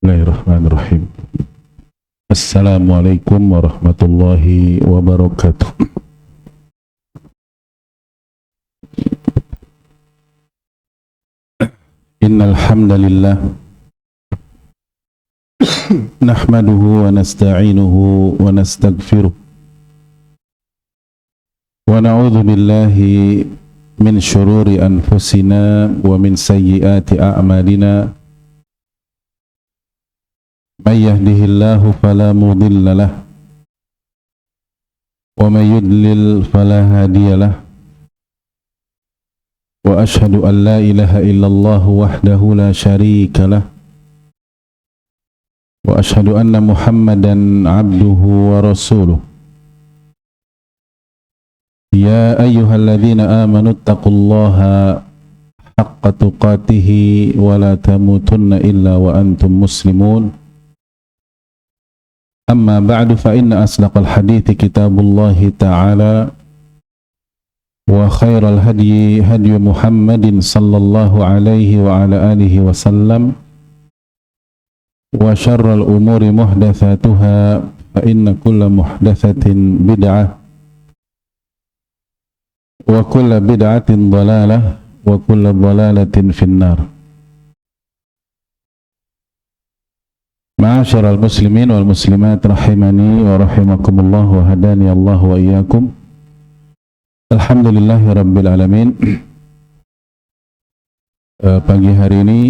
Bismillahirrahmanirrahim. Assalamualaikum warahmatullahi wabarakatuh. Innal hamdalillah nahmaduhu wa nasta'inuhu wa nastaghfiruh wa na'udzu billahi min syururi anfusina wa min sayyiati a'malina. Man yahdihillahu fala mudilla lah wa man yudlil fala hadiya lah. Wa ashhadu an la ilaha illallah wahdahu la syarika lah wa ashhadu anna Muhammadan abduhu wa rasuluh. Ya ayyuhalladzina amanu taqullaha haqqa tuqatih wa la tamutunna illa wa antum muslimun. Amma ba'du fa inna asdaqal hadithi kitabullahi ta'ala wa khairal hadyi hadyu Muhammadin sallallahu alaihi wa ala alihi wa sallam wa syarral umuri muhdatsatuha fa inna kulla muhdatsatin bid'ah wa kulla bid'atin dhalalah wa kulla dhalalatin finnar. Ma'asyiral muslimin wal muslimat rahimani wa rahimakumullah wa hadani Allah wa iyyakum. Alhamdulillahi rabbil alamin. Pagi hari ini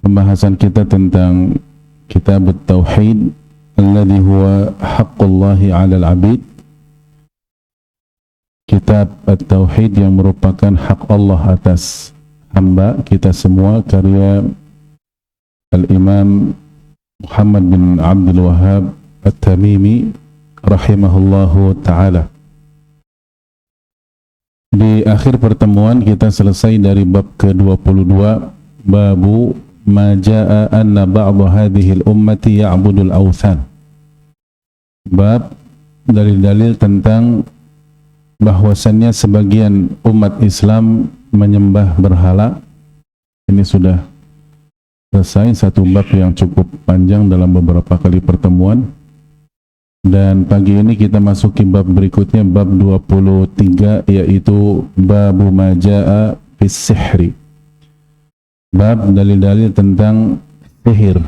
pembahasan kita tentang kitab at-tauhid alladhi huwa haqqullahi 'alal 'abid. Kitab at-tauhid yang merupakan hak Allah atas hamba kita semua, karya Al-Imam Muhammad bin Abdul Wahhab At-Tamimi rahimahullahu ta'ala. Di akhir pertemuan kita selesai dari bab ke-22, babu ma jaa anna ba'dha hadhil ummati ya'budul awthan. Bab dalil-dalil tentang bahwasannya sebagian umat Islam menyembah berhala. Ini sudah selesai satu bab yang cukup panjang dalam beberapa kali pertemuan, dan pagi ini kita masuki bab berikutnya, bab 23, yaitu babu majaa fis sihri, bab dalil-dalil tentang sihir.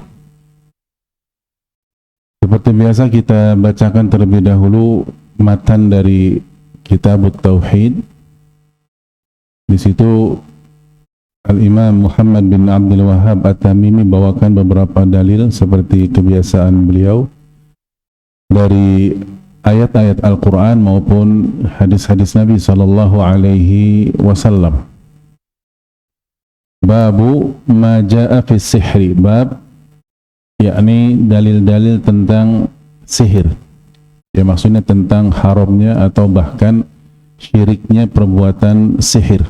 Seperti biasa kita bacakan terlebih dahulu matan dari kitab at-tauhid. Di situ Al-Imam Muhammad bin Abdul Wahhab At-Tamimi bawakan beberapa dalil seperti kebiasaan beliau dari ayat-ayat Al-Quran maupun hadis-hadis Nabi Sallallahu Alaihi Wasallam. Babu ma jaa fi sihri, bab yakni dalil-dalil tentang sihir, ya maksudnya tentang haramnya atau bahkan syiriknya perbuatan sihir.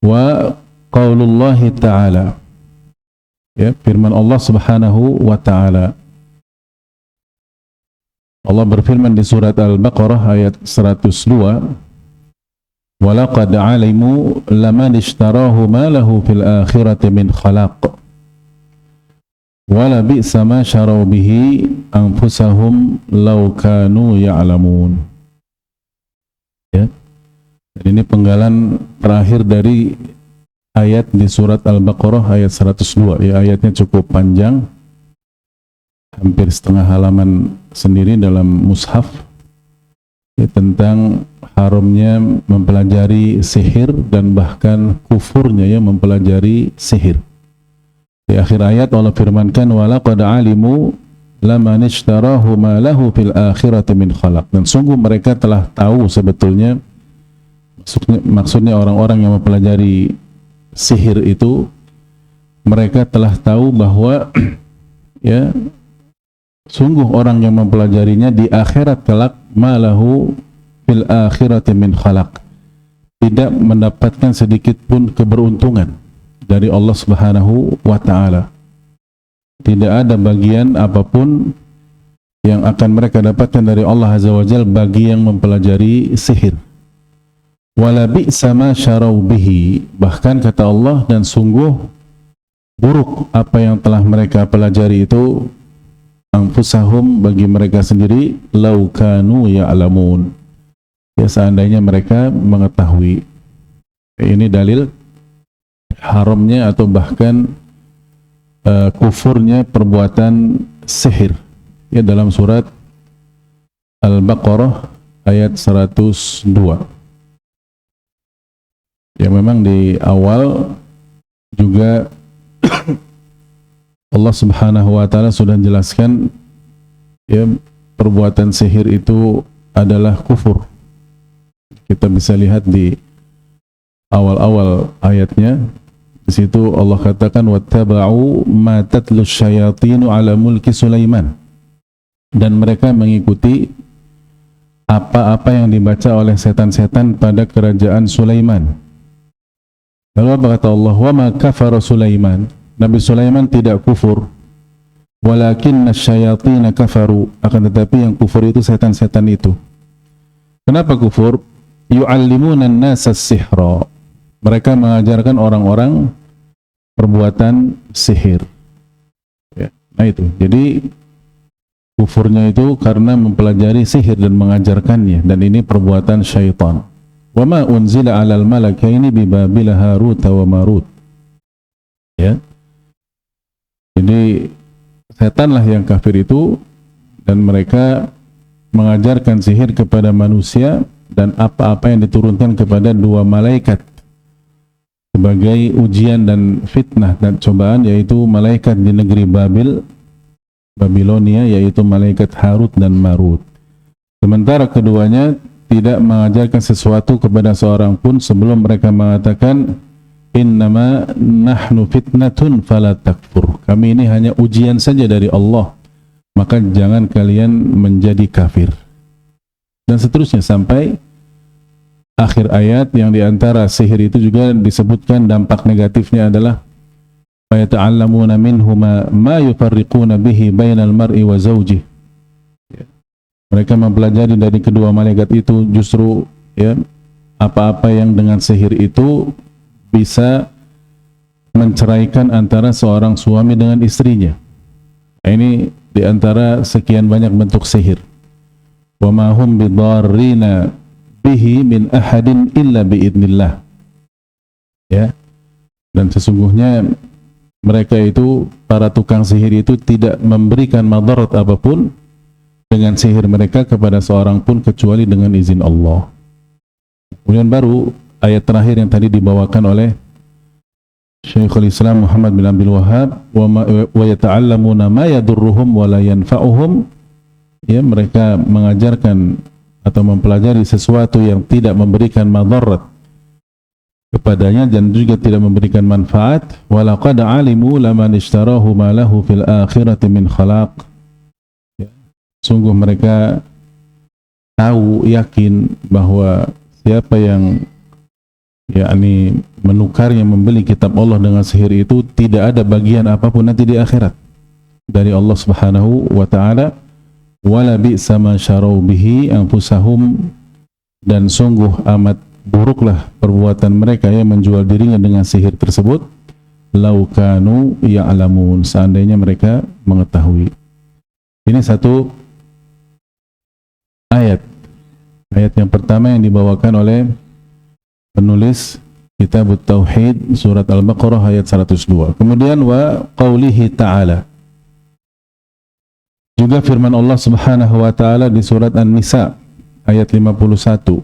Wa qaulullahi ta'ala, ya, firman Allah subhanahu wa ta'ala. Allah berfirman di surat Al-Baqarah ayat 102, walaqad alimu laman ishtarahu ma lahu fil akhirati min khalaq wala bi'sa ma syarau bihi anfusahum law kanu ya'lamun. Ya, dan ini penggalan terakhir dari ayat di surat Al-Baqarah ayat 102. Ya, ayatnya cukup panjang, hampir setengah halaman sendiri dalam mushaf, ya, tentang haramnya mempelajari sihir dan bahkan kufurnya, ya, mempelajari sihir. Di akhir ayat Allah firmankan, walaqad alimu laman ishtarahu ma lahu fil akhirati min khalaq, dan sungguh mereka telah tahu sebetulnya, maksudnya orang-orang yang mempelajari sihir itu, mereka telah tahu bahwa ya, sungguh orang yang mempelajarinya di akhirat kelak, malahu fil akhirati min khalaq, tidak mendapatkan sedikit pun keberuntungan dari Allah Subhanahu wa ta'ala. Tidak ada bagian apapun yang akan mereka dapatkan dari Allah Azza wa Jalla bagi yang mempelajari sihir. Wala bi'sa ma syarau bihi, bahkan kata Allah, dan sungguh buruk apa yang telah mereka pelajari itu, anfusahum, bagi mereka sendiri, law kanu ya'lamun, ya seandainya mereka mengetahui. Ini dalil haramnya atau bahkan kufurnya perbuatan sihir, ya, dalam surat Al-Baqarah ayat 102. Ya, memang di awal juga Allah Subhanahu wa taala sudah jelaskan, ya, perbuatan sihir itu adalah kufur. Kita bisa lihat di awal-awal ayatnya. Di situ Allah katakan, wattaba'u ma tatlu syayatinu ala mulki Sulaiman, dan mereka mengikuti apa-apa yang dibaca oleh setan-setan pada kerajaan Sulaiman. Lalu apa kata Allah? Wa ma kafara Sulaiman, Nabi Sulaiman tidak kufur, walakinna syayatina kafaru, akan tetapi yang kufur itu setan-setan itu. Kenapa kufur? Yu'allimuna an-nasa as-sihra, mereka mengajarkan orang-orang perbuatan sihir, ya. Nah itu, jadi kufurnya itu karena mempelajari sihir dan mengajarkannya, dan ini perbuatan syaitan. Wa ma unzila 'alal malakaini bi Babil Harut wa Marut, ya. Jadi setanlah yang kafir itu, dan mereka mengajarkan sihir kepada manusia dan apa-apa yang diturunkan kepada dua malaikat sebagai ujian dan fitnah dan cobaan, yaitu malaikat di negeri Babilonia, yaitu malaikat Harut dan Marut. Sementara keduanya tidak mengajarkan sesuatu kepada seorang pun sebelum mereka mengatakan, innama nahnu fitnatun fala takfur, kami ini hanya ujian saja dari Allah, maka jangan kalian menjadi kafir. Dan seterusnya sampai akhir ayat, yang diantara sihir itu juga disebutkan dampak negatifnya adalah fayata'allamuna minhuma ma yufarriquna bihi bainal mar'i wa zawjih. Mereka mempelajari dari kedua malaikat itu justru, ya, apa-apa yang dengan sihir itu bisa menceraikan antara seorang suami dengan istrinya. Nah, ini diantara sekian banyak bentuk sihir. Wa ma hum bidarrina bihi min ahadin illa biidnillah, ya. Dan sesungguhnya mereka itu, para tukang sihir itu, tidak memberikan madarat apapun dengan sihir mereka kepada seorang pun kecuali dengan izin Allah. Kemudian baru ayat terakhir yang tadi dibawakan oleh Syekhul Islam Muhammad bin Abdul Wahhab, wa yata'allamuna ma yadurruhum wa la yanfa'uhum, ya, mereka mengajarkan atau mempelajari sesuatu yang tidak memberikan madarat kepadanya dan juga tidak memberikan manfaat. Wa laqad alimu laman ishtarahu ma lahu fil akhirati min khalaq, sungguh mereka tahu, yakin bahwa siapa yang, yakni, menukarnya, membeli kitab Allah dengan sihir itu, tidak ada bagian apapun nanti di akhirat dari Allah Subhanahu wa ta'ala. Wala bi'sa ma syarau bihi anfusahum, dan sungguh amat buruklah perbuatan mereka yang menjual dirinya dengan sihir tersebut. Lau kanu ya'lamun, seandainya mereka mengetahui. Ini satu ayat yang pertama yang dibawakan oleh penulis Kitab Tauhid surat Al-Baqarah ayat 102. Kemudian wa qaulihi ta'ala, juga firman Allah Subhanahu wa taala di surat An-Nisa ayat 51,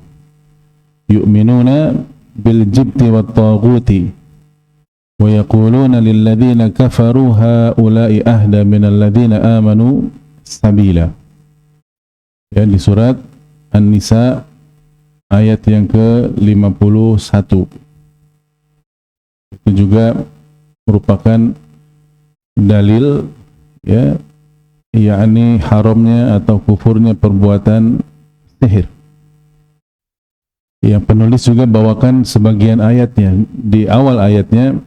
yu'minuna bil jibti wat taghuti wa yaquluna lil ladzina kafaru haula'i ahda minal ladzina amanu sabila. Ya, di surat An-Nisa ayat yang ke-51. Itu juga merupakan dalil, ya, yakni haramnya atau kufurnya perbuatan sihir. Yang penulis juga bawakan sebagian ayatnya. Di awal ayatnya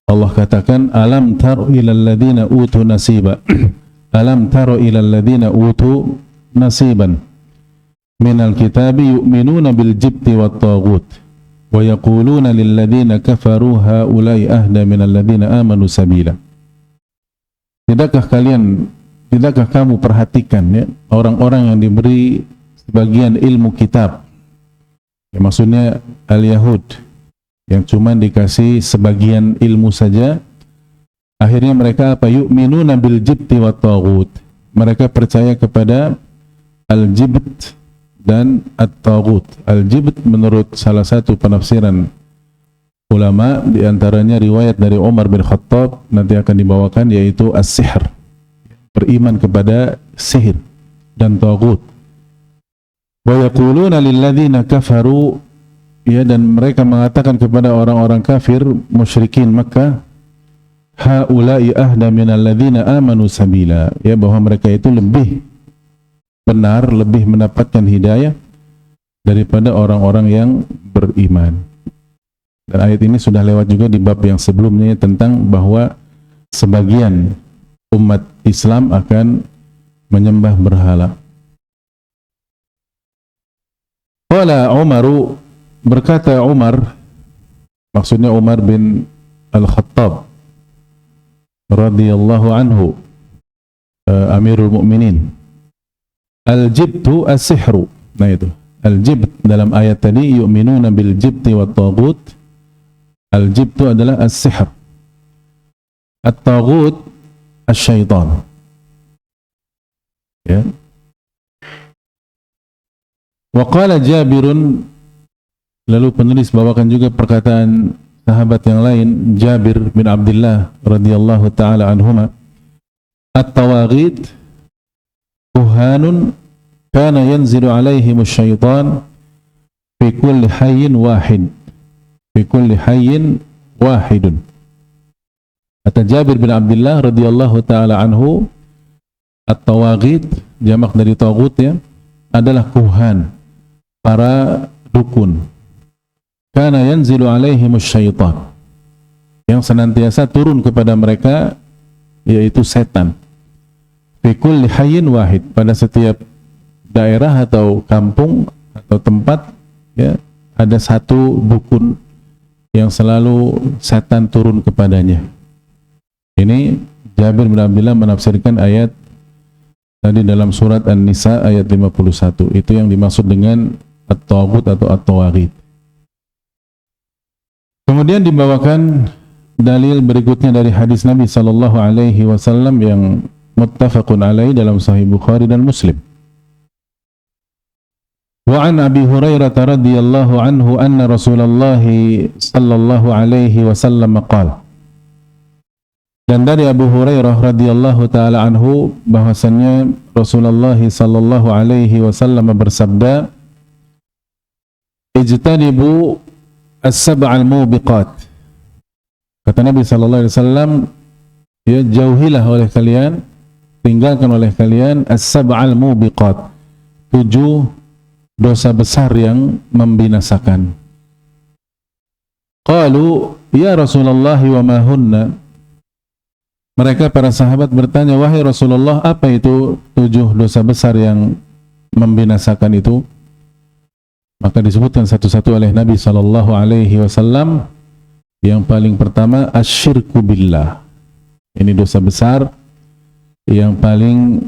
Allah katakan, alam taru ilal ladzina utu nasiba alam taru ilal ladzina utu nasiban minal kitabi yu'minuna bil jibti wat taghut wa yaquluna lil ladzina kafaru haula'i ahda minal ladzina amanu sabila. Tidakkah kamu perhatikan ya orang-orang yang diberi sebagian ilmu kitab, ya, maksudnya al-Yahud yang cuma dikasih sebagian ilmu saja, akhirnya mereka apa? Yu'minuna bil jibti wa taghut. Mereka percaya kepada al-jibt dan at-taghut. Al-jibt menurut salah satu penafsiran ulama, diantaranya riwayat dari Umar bin Khattab nanti akan dibawakan, yaitu as-sihr, beriman kepada sihir dan taghut. Wa yaquluna lil ladzina kafaru, ya, dan mereka mengatakan kepada orang-orang kafir musyrikin Makkah, haula'i ahda minal ladzina amanu sabila, ya, bahwa mereka itu lebih benar, lebih mendapatkan hidayah daripada orang-orang yang beriman. Dan ayat ini sudah lewat juga di bab yang sebelumnya tentang bahwa sebagian umat Islam akan menyembah berhala. Qala Umaru, berkata Umar, maksudnya Umar bin Al-Khattab radhiyallahu anhu, Amirul Mukminin, al-jibtu as-sihru. Nah itu, al-jibt dalam ayat tadi, yu'minuna bil jibti wat taghut. Al-jibtu adalah as-sihr, at-taghut as-syaitan, ya. Wa qala Jabirun, lalu penulis bawakan juga perkataan sahabat yang lain, Jabir bin Abdullah radhiyallahu taala anhuma, at-tawaghit kuhanun kana yanzilu alaihim asy-syaitan fi kulli hayyin wahid, fi kulli hayyin wahidun. Kata Jabir bin Abdullah radhiyallahu taala anhu, at-tawaghit jamak dari taghut, ya, adalah kuhan, para dukun. Kana yanzilu alaihim asy-syaitan, yang senantiasa turun kepada mereka, yaitu setan. Fi kulli hayyin wahid, pada setiap daerah atau kampung atau tempat, ya, ada satu dukun yang selalu setan turun kepadanya. Ini Jabir bin Abdullah menafsirkan ayat tadi dalam surat An-Nisa ayat 51. Itu yang dimaksud dengan at-taghut atau at-tawaghit. Kemudian dibawakan dalil berikutnya dari hadis Nabi sallallahu alaihi wasallam yang muttafaqun alaihi dalam Sahih Bukhari dan Muslim. Wa an Abi Hurairah radhiyallahu anhu anna Rasulullah sallallahu alaihi wasallam qala. Dan dari Abu Hurairah radhiyallahu taala anhu bahwasannya Rasulullah sallallahu alaihi wasallam bersabda, ijtanibu as-sab'al mubiqat. Kata Nabi sallallahu alaihi wasallam, ya, jauhilah oleh kalian, tinggalkan oleh kalian as-sab'al mubiqat, 7 dosa besar yang membinasakan. Qalu ya Rasulullah wa ma hunna. Mereka para sahabat bertanya, wahai Rasulullah, apa itu 7 dosa besar yang membinasakan itu? Maka disebutkan satu-satu oleh Nabi sallallahu alaihi wasallam. Yang paling pertama asyirku billah. Ini dosa besar yang paling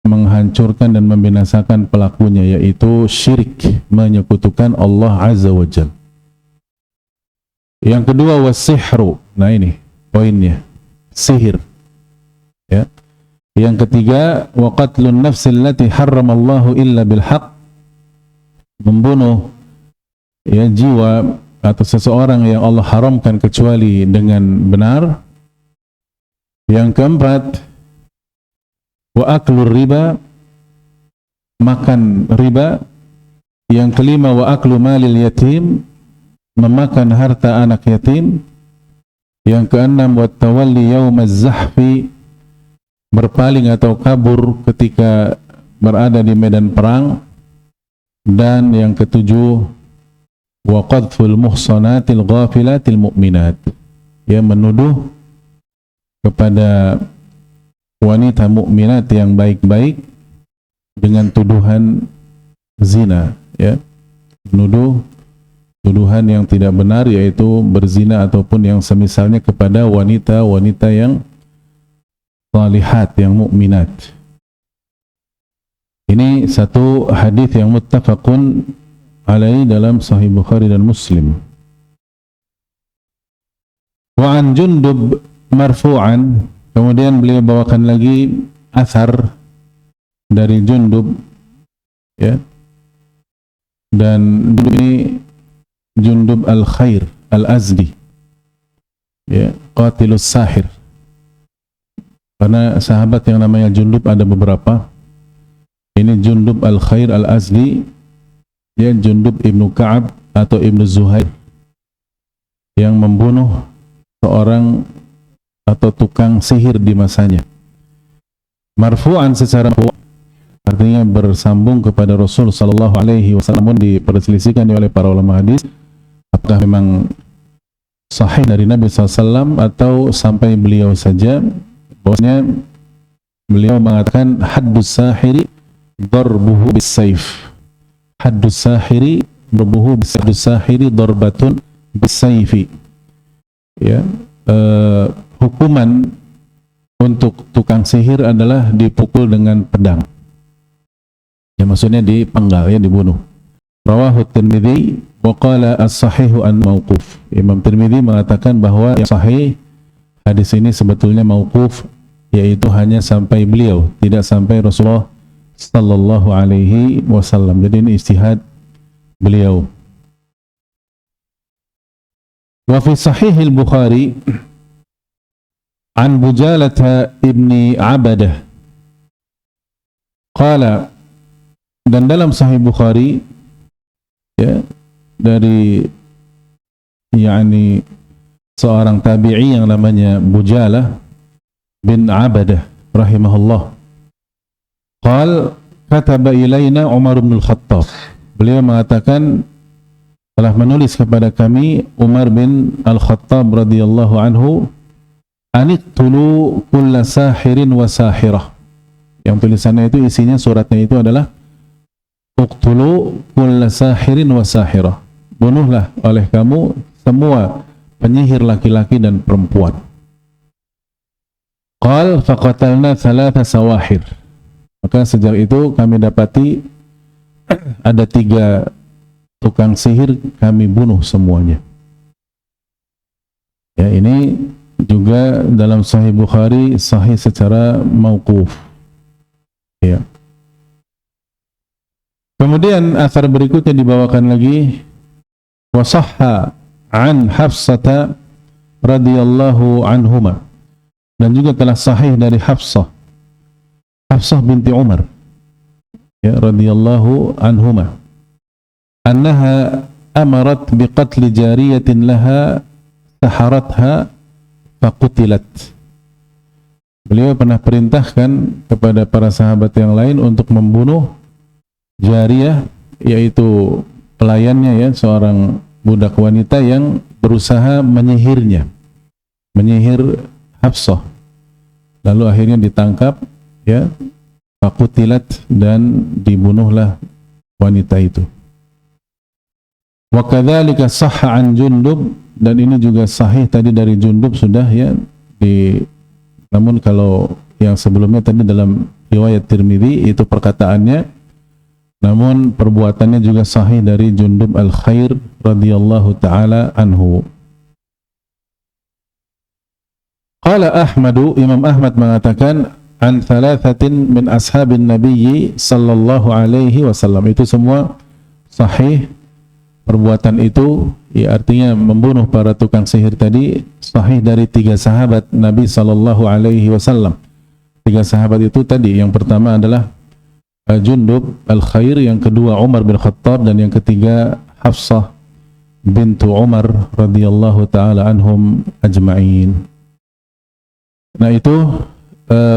menghancurkan dan membinasakan pelakunya, yaitu syirik, menyekutukan Allah azza wa jalla. Yang kedua wasihru. Nah ini poinnya, sihir, ya. Yang ketiga wa qatlun nafsil lati harramallahu illa bil haqq, membunuh, ya, jiwa atau seseorang yang Allah haramkan kecuali dengan benar. Yang keempat wa aklur riba, makan riba. Yang kelima wa aklu malil yatim, memakan harta anak yatim. Yang keenam wa tawalli yaumaz zahfi, berpaling atau kabur ketika berada di medan perang. Dan yang ketujuh wa qadful muhsanatil ghafilatil mu'minat, ya, menuduh kepada wanita mukminat yang baik-baik dengan tuduhan zina, ya, menuduh tuduhan yang tidak benar, yaitu berzina ataupun yang semisalnya kepada wanita-wanita yang salihat, yang mukminat. Ini satu hadis yang muttafaqun alaihi dalam Sahih Bukhari dan Muslim. Wa an Jundub marfu'an, kemudian beliau bawakan lagi athar dari Jundub, ya. Dan ini Jundub al-Khair al-Azdi, ya, qatilus sahir. Karena sahabat yang namanya Jundub ada beberapa. Ini Jundub al-Khair al-Azdi, ya, Jundub ibnu Ka'ab atau ibnu Zuhair, yang membunuh seorang atau tukang sihir di masanya. Marfu'an secara artinya bersambung kepada Rasul sallallahu alaihi wasallam, diperselisihkan oleh para ulama hadis apakah memang sahih dari Nabi SAW atau sampai beliau saja. Bahwasanya beliau mengatakan haddus sahiri darbuhu bisayf, haddus sahiri darbuhu bisayf, sahiri darbatun bisayfi, ya, hukuman untuk tukang sihir adalah dipukul dengan pedang. Ya, maksudnya dipenggal, ya, dibunuh. Rawahu Tirmidzi wa qala as-sahihu an mauquf. Imam Tirmidzi mengatakan bahwa yang sahih hadis ini sebetulnya mauquf, yaitu hanya sampai beliau, tidak sampai Rasulullah sallallahu alaihi wasallam. Jadi ini ijtihad beliau. Wa fi Sahih al-Bukhari an Bujalah ibni Abadah qala, dan dalam Sahih Bukhari, ya, dari yakni seorang tabi'i yang namanya Bujalah bin Abadah rahimahullah, qal kataba ilaina Umar bin Al-Khattab, beliau mengatakan telah menulis kepada kami Umar bin Al-Khattab radhiyallahu anhu, aniqtulu kulla sahirin wa sahirah. Yang tulisannya itu, isinya suratnya itu adalah uqtulu kulla sahirin wa sahirah, bunuhlah oleh kamu semua penyihir laki-laki dan perempuan. Qal faqatalna thalatha sawahir, maka sejak itu kami dapati ada 3 tukang sihir, kami bunuh semuanya. Ya, ini juga dalam Sahih Bukhari, sahih secara mauquf, ya. Kemudian asar berikutnya dibawakan lagi, wa sahha an Hafsah radhiyallahu anhuma, dan juga telah sahih dari Hafsah binti Umar, ya, radhiyallahu anhuma, annaha amarat biqatli jariyatin laha saharatha faqutilat. Beliau pernah perintahkan kepada para sahabat yang lain untuk membunuh jariyah, yaitu pelayannya, ya, seorang budak wanita yang berusaha menyihirnya, menyihir Hafsah. Lalu akhirnya ditangkap, ya, faqutilat, dan dibunuhlah wanita itu. Wa kadzalika sahha an Jundub, dan ini juga sahih tadi dari Jundub sudah, ya, namun kalau yang sebelumnya tadi dalam riwayat Tirmidzi itu perkataannya, namun perbuatannya juga sahih dari Jundub al-Khair radhiyallahu taala anhu. Qala Ahmadu, Imam Ahmad mengatakan, an thalathatin min ashabin nabiyyi sallallahu alaihi wasallam, itu semua sahih. Perbuatan itu, ya, artinya membunuh para tukang sihir tadi, sahih dari 3 sahabat Nabi sallallahu alaihi wasallam. 3 sahabat itu tadi, yang pertama adalah Jundub al-Khair, yang kedua Umar bin Khattab, dan yang ketiga Hafsah bintu Umar radhiyallahu taala anhum ajma'in. Nah, itu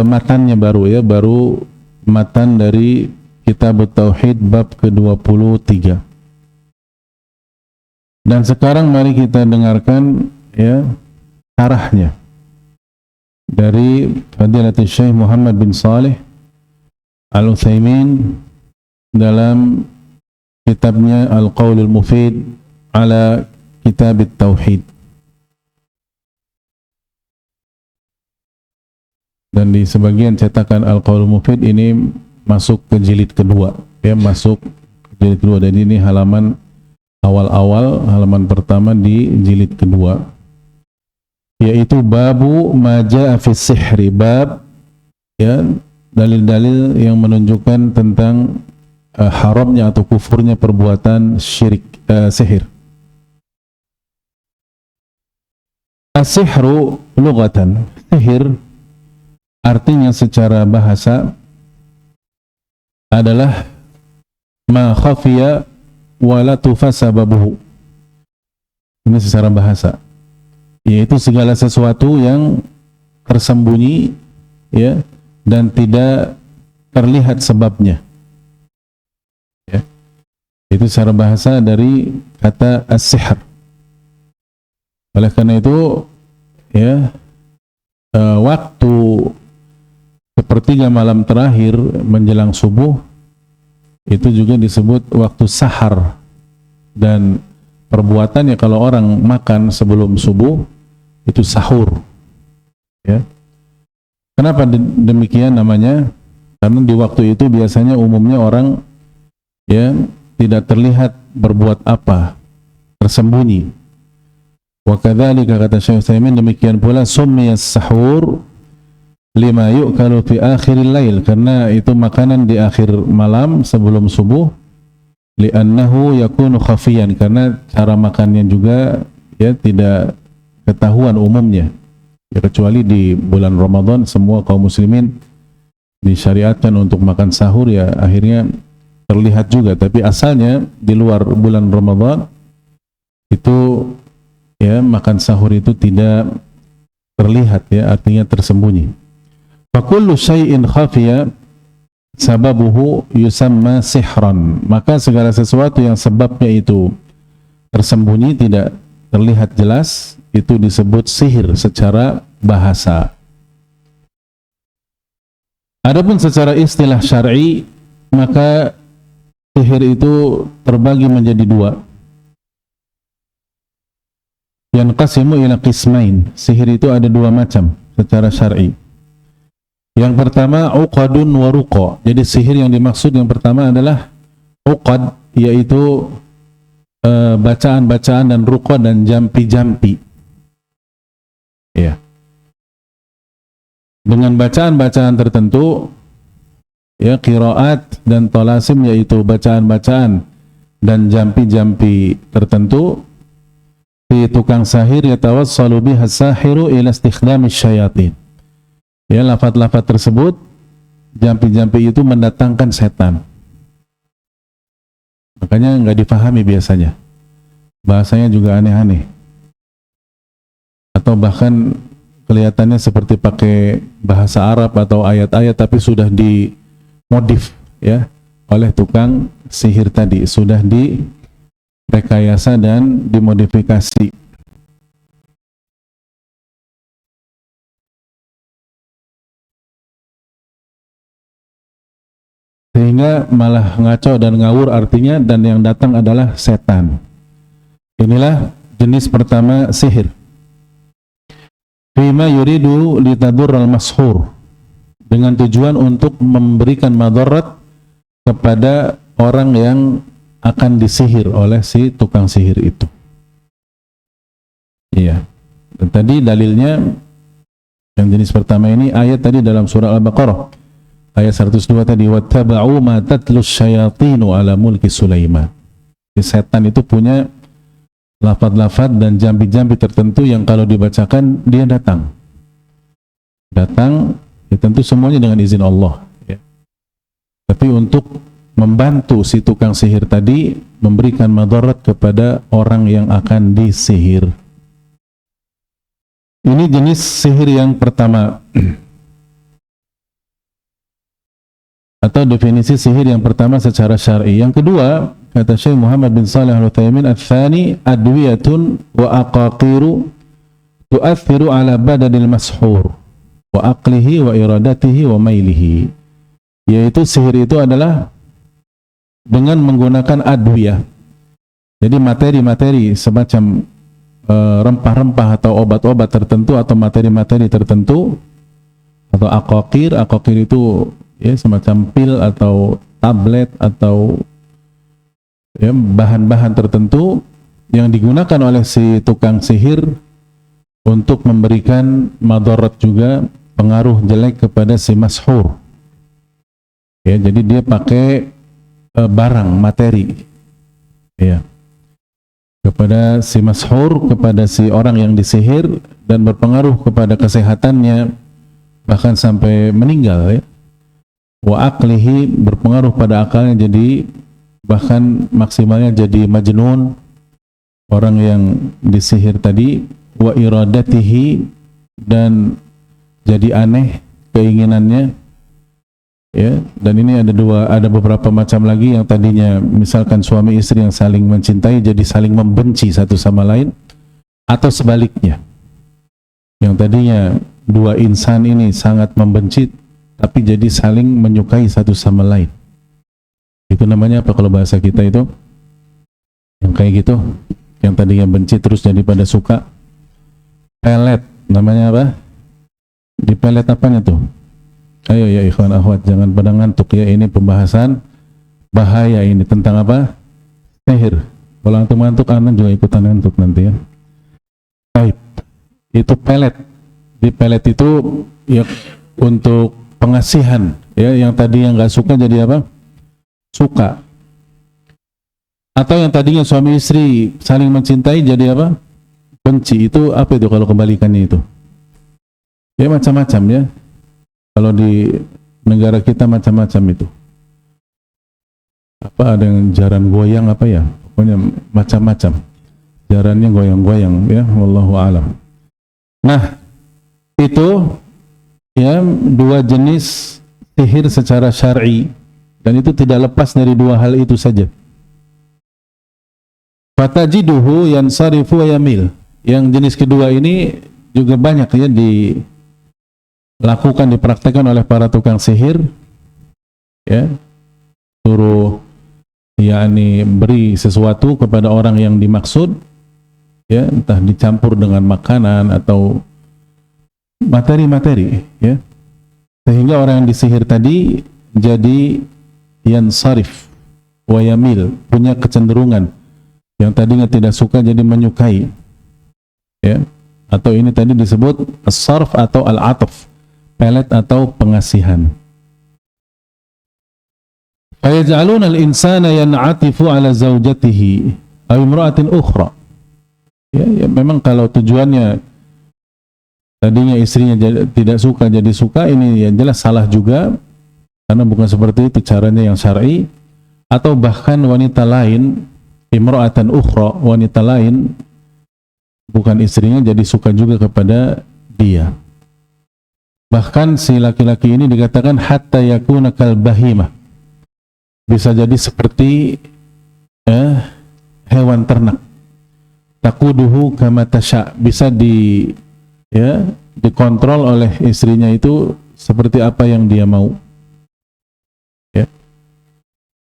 matannya baru, ya, baru matan dari Kitab Tauhid bab ke-23. Dan sekarang mari kita dengarkan, ya, syarahnya dari Fadilatul Syekh Muhammad bin Saleh Al-Utsaimin dalam kitabnya Al-Qaulul Mufid ala kitab tauhid. Dan di sebagian cetakan Al-Qaulul Mufid ini masuk ke jilid kedua, ya, masuk ke jilid kedua. Dan ini halaman awal-awal, halaman pertama di jilid kedua, yaitu babu maja'a fis sihri, bab, ya, dalil-dalil yang menunjukkan tentang haramnya atau kufurnya perbuatan syirik, sihir. As-sihru lughatan, sihir artinya secara bahasa adalah ma khafiya wa la tufasababuhu. Ini secara bahasa, yaitu segala sesuatu yang tersembunyi, ya, dan tidak terlihat sebabnya, ya. Itu secara bahasa dari kata as-sihr. Oleh karena itu, ya, waktu sepertiga malam terakhir menjelang subuh itu juga disebut waktu sahar, dan perbuatannya kalau orang makan sebelum subuh itu sahur, ya. Kenapa demikian namanya? Karena di waktu itu biasanya umumnya orang, ya, tidak terlihat berbuat apa, tersembunyi. Wa kadzalika, kata Syekh Utsaimin, demikian pula summiya sahur lima yu'kalu fi akhiril lail, karena itu makanan di akhir malam sebelum subuh, li'annahu yakunu khafiyan, karena cara makannya juga, ya, tidak ketahuan umumnya, ya, kecuali di bulan Ramadan semua kaum muslimin disyariatkan untuk makan sahur, ya, akhirnya terlihat juga. Tapi asalnya di luar bulan Ramadan itu, ya, makan sahur itu tidak terlihat, ya, artinya tersembunyi. Fakullu syai'in khafiya sababuhu yusamma sihran, maka segala sesuatu yang sebabnya itu tersembunyi, tidak terlihat jelas, itu disebut sihir secara bahasa. Adapun secara istilah syar'i, maka sihir itu terbagi menjadi dua. Yanqasimu ila qismain, sihir itu ada dua macam secara syar'i. Yang pertama uqadun wa ruqa. Jadi sihir yang dimaksud yang pertama adalah uqad, yaitu bacaan-bacaan, dan ruqa dan jampi-jampi, ya. Dengan bacaan-bacaan tertentu, ya, qiraat dan talasim, yaitu bacaan-bacaan dan jampi-jampi tertentu, si tukang sihir yatawassalu biha sahiru ila istikhdami syayatin. Ya, lafaz-lafaz tersebut, jampi-jampi itu mendatangkan setan. Makanya nggak difahami biasanya. Bahasanya juga aneh-aneh. Atau bahkan kelihatannya seperti pakai bahasa Arab atau ayat-ayat, tapi sudah dimodif, ya, oleh tukang sihir tadi. Sudah direkayasa dan dimodifikasi. Sehingga malah ngaco dan ngawur artinya, dan yang datang adalah setan. Inilah jenis pertama sihir. Fima yuridu litadurral mashur, dengan tujuan untuk memberikan madarat kepada orang yang akan disihir oleh si tukang sihir itu. Iya. Dan tadi dalilnya yang jenis pertama ini ayat tadi dalam surah Al-Baqarah. Ayat 102 tadi, wattaba'u ma tatlus syayatinu ala mulki Sulaiman. Setan itu punya lafaz-lafaz dan jambi-jambi tertentu yang kalau dibacakan dia datang. Ya, tentu semuanya dengan izin Allah, ya. Tapi untuk membantu si tukang sihir tadi memberikan madarat kepada orang yang akan disihir. Ini jenis sihir yang pertama. Atau definisi sihir yang pertama secara syar'i. Yang kedua, kata Syekh Muhammad bin Shalih Al-Utsaimin, "Ats-tsani adwiyatun wa aqaqiru tu'athiru ala badanil mashhur wa aqlihi wa iradatihi wa mailihi." Yaitu sihir itu adalah dengan menggunakan adwiyah, Jadi materi-materi semacam rempah-rempah atau obat-obat tertentu atau materi-materi tertentu atau aqaqir itu ya semacam pil atau tablet atau ya bahan-bahan tertentu yang digunakan oleh si tukang sihir untuk memberikan madarat juga, pengaruh jelek kepada si mashur. Ya, jadi dia pakai barang materi ya kepada si mashur, kepada si orang yang disihir, dan berpengaruh kepada kesehatannya bahkan sampai meninggal ya. Wa aqlihi, berpengaruh pada akalnya, jadi bahkan maksimalnya jadi majnun orang yang disihir tadi. Wa iradatihi, dan jadi aneh keinginannya ya. Dan ini ada beberapa macam lagi, yang tadinya misalkan suami istri yang saling mencintai jadi saling membenci satu sama lain, atau sebaliknya, yang tadinya dua insan ini sangat membenci tapi jadi saling menyukai satu sama lain. Itu namanya apa kalau bahasa kita itu? Yang kayak gitu, yang tadinya benci terus jadi pada suka. Pelet, namanya apa? Di pelet apanya tuh? Ayo ya ikhwan akhwat, jangan pada ngantuk ya, ini pembahasan bahaya ini tentang apa? Sihir. Kalau antum ngantuk, anak juga ikutan ngantuk nanti ya. Baik, itu pelet. Di pelet itu ya untuk pengasihan ya, yang tadi yang nggak suka jadi apa? Suka. Atau yang tadinya suami istri saling mencintai jadi apa? Benci. Itu apa itu kalau kebalikannya itu? Ya macam-macam ya. Kalau di negara kita macam-macam itu. Apa ada yang jaran goyang apa ya? Pokoknya macam-macam. Jarannya goyang-goyang ya, wallahu alam. Nah, itu ya dua jenis sihir secara syar'i, dan itu tidak lepas dari dua hal itu saja. Fatajiduhu yansarifu wa yamil. Yang jenis kedua ini juga banyak ya dilakukan, dipraktekkan oleh para tukang sihir ya, suruh yakni beri sesuatu kepada orang yang dimaksud ya, entah dicampur dengan makanan atau materi-materi ya, sehingga orang yang disihir tadi jadi yansarif wa yamil, punya kecenderungan yang tadinya tidak suka jadi menyukai ya. Atau ini tadi disebut as-sarf atau al-ataf, pelet atau pengasihan. Fayaj'aluna al-insana yan'atifu ala zawjatihi aw imra'atin ukhra. Ya, memang kalau tujuannya tadinya istrinya tidak suka jadi suka, ini ya jelas salah juga, karena bukan seperti itu caranya yang syar'i. Atau bahkan wanita lain, imra'atan ukhra, wanita lain bukan istrinya jadi suka juga kepada dia. Bahkan si laki-laki ini dikatakan hatta yakuna kal bahimah, bisa jadi seperti hewan ternak. Taquduhu kama tasha, bisa dikontrol oleh istrinya itu seperti apa yang dia mau ya.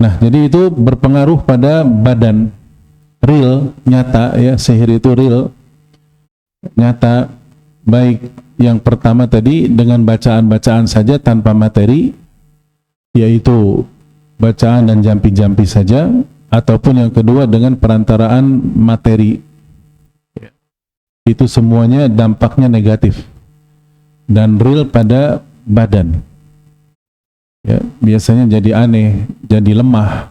Nah, jadi itu berpengaruh pada badan, real, nyata ya, sihir itu real, nyata. Baik yang pertama tadi dengan bacaan-bacaan saja tanpa materi, yaitu bacaan dan jampi-jampi saja, ataupun yang kedua dengan perantaraan materi, itu semuanya dampaknya negatif dan real pada badan ya. Biasanya jadi aneh, jadi lemah,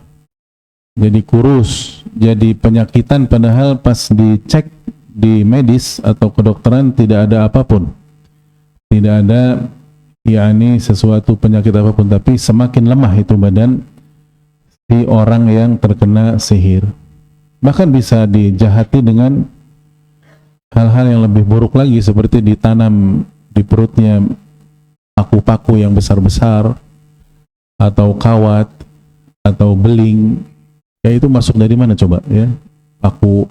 jadi kurus, jadi penyakitan, padahal pas dicek di medis atau kedokteran tidak ada apapun, tidak ada yakni sesuatu penyakit apapun, tapi semakin lemah itu badan si orang yang terkena sihir. Bahkan bisa dijahati dengan hal-hal yang lebih buruk lagi, seperti ditanam di perutnya paku-paku yang besar-besar, atau kawat, atau beling. Ya itu masuk dari mana coba ya? Paku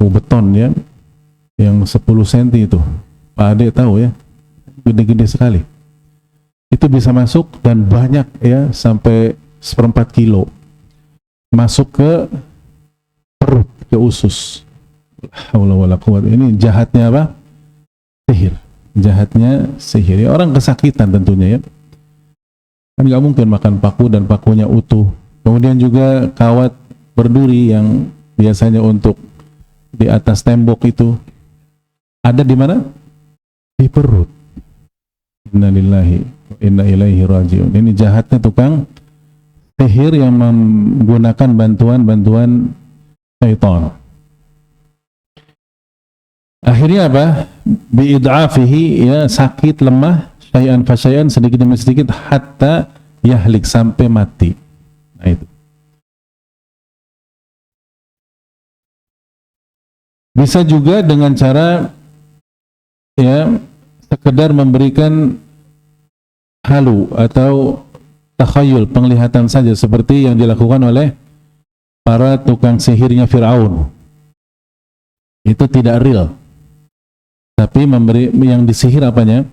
beton ya, yang 10 cm itu, Pak Ade tahu ya, gede-gede sekali. Itu bisa masuk dan banyak ya, sampai 1/4 kilo masuk ke ke usus. Haula wala quwwata. Ini jahatnya apa? Sihir. Jahatnya sihir. Ya, orang kesakitan tentunya ya. Kan nggak mungkin makan paku dan pakunya utuh. Kemudian juga kawat berduri yang biasanya untuk di atas tembok itu ada di mana? Di perut. Inna lillahi wa inna ilaihi raji'un. Ini jahatnya tukang sihir yang menggunakan bantuan-bantuan syaitan. Akhirnya apa? Bi'id'afihi, ya, sakit, lemah, syai'an fa syai'an, sedikit demi sedikit, hatta yahlik, sampai mati. Nah itu. Bisa juga dengan cara ya sekedar memberikan halu atau takhayul, penglihatan saja, seperti yang dilakukan oleh para tukang sihirnya Fir'aun. Itu tidak real, tapi memberi yang disihir apanya?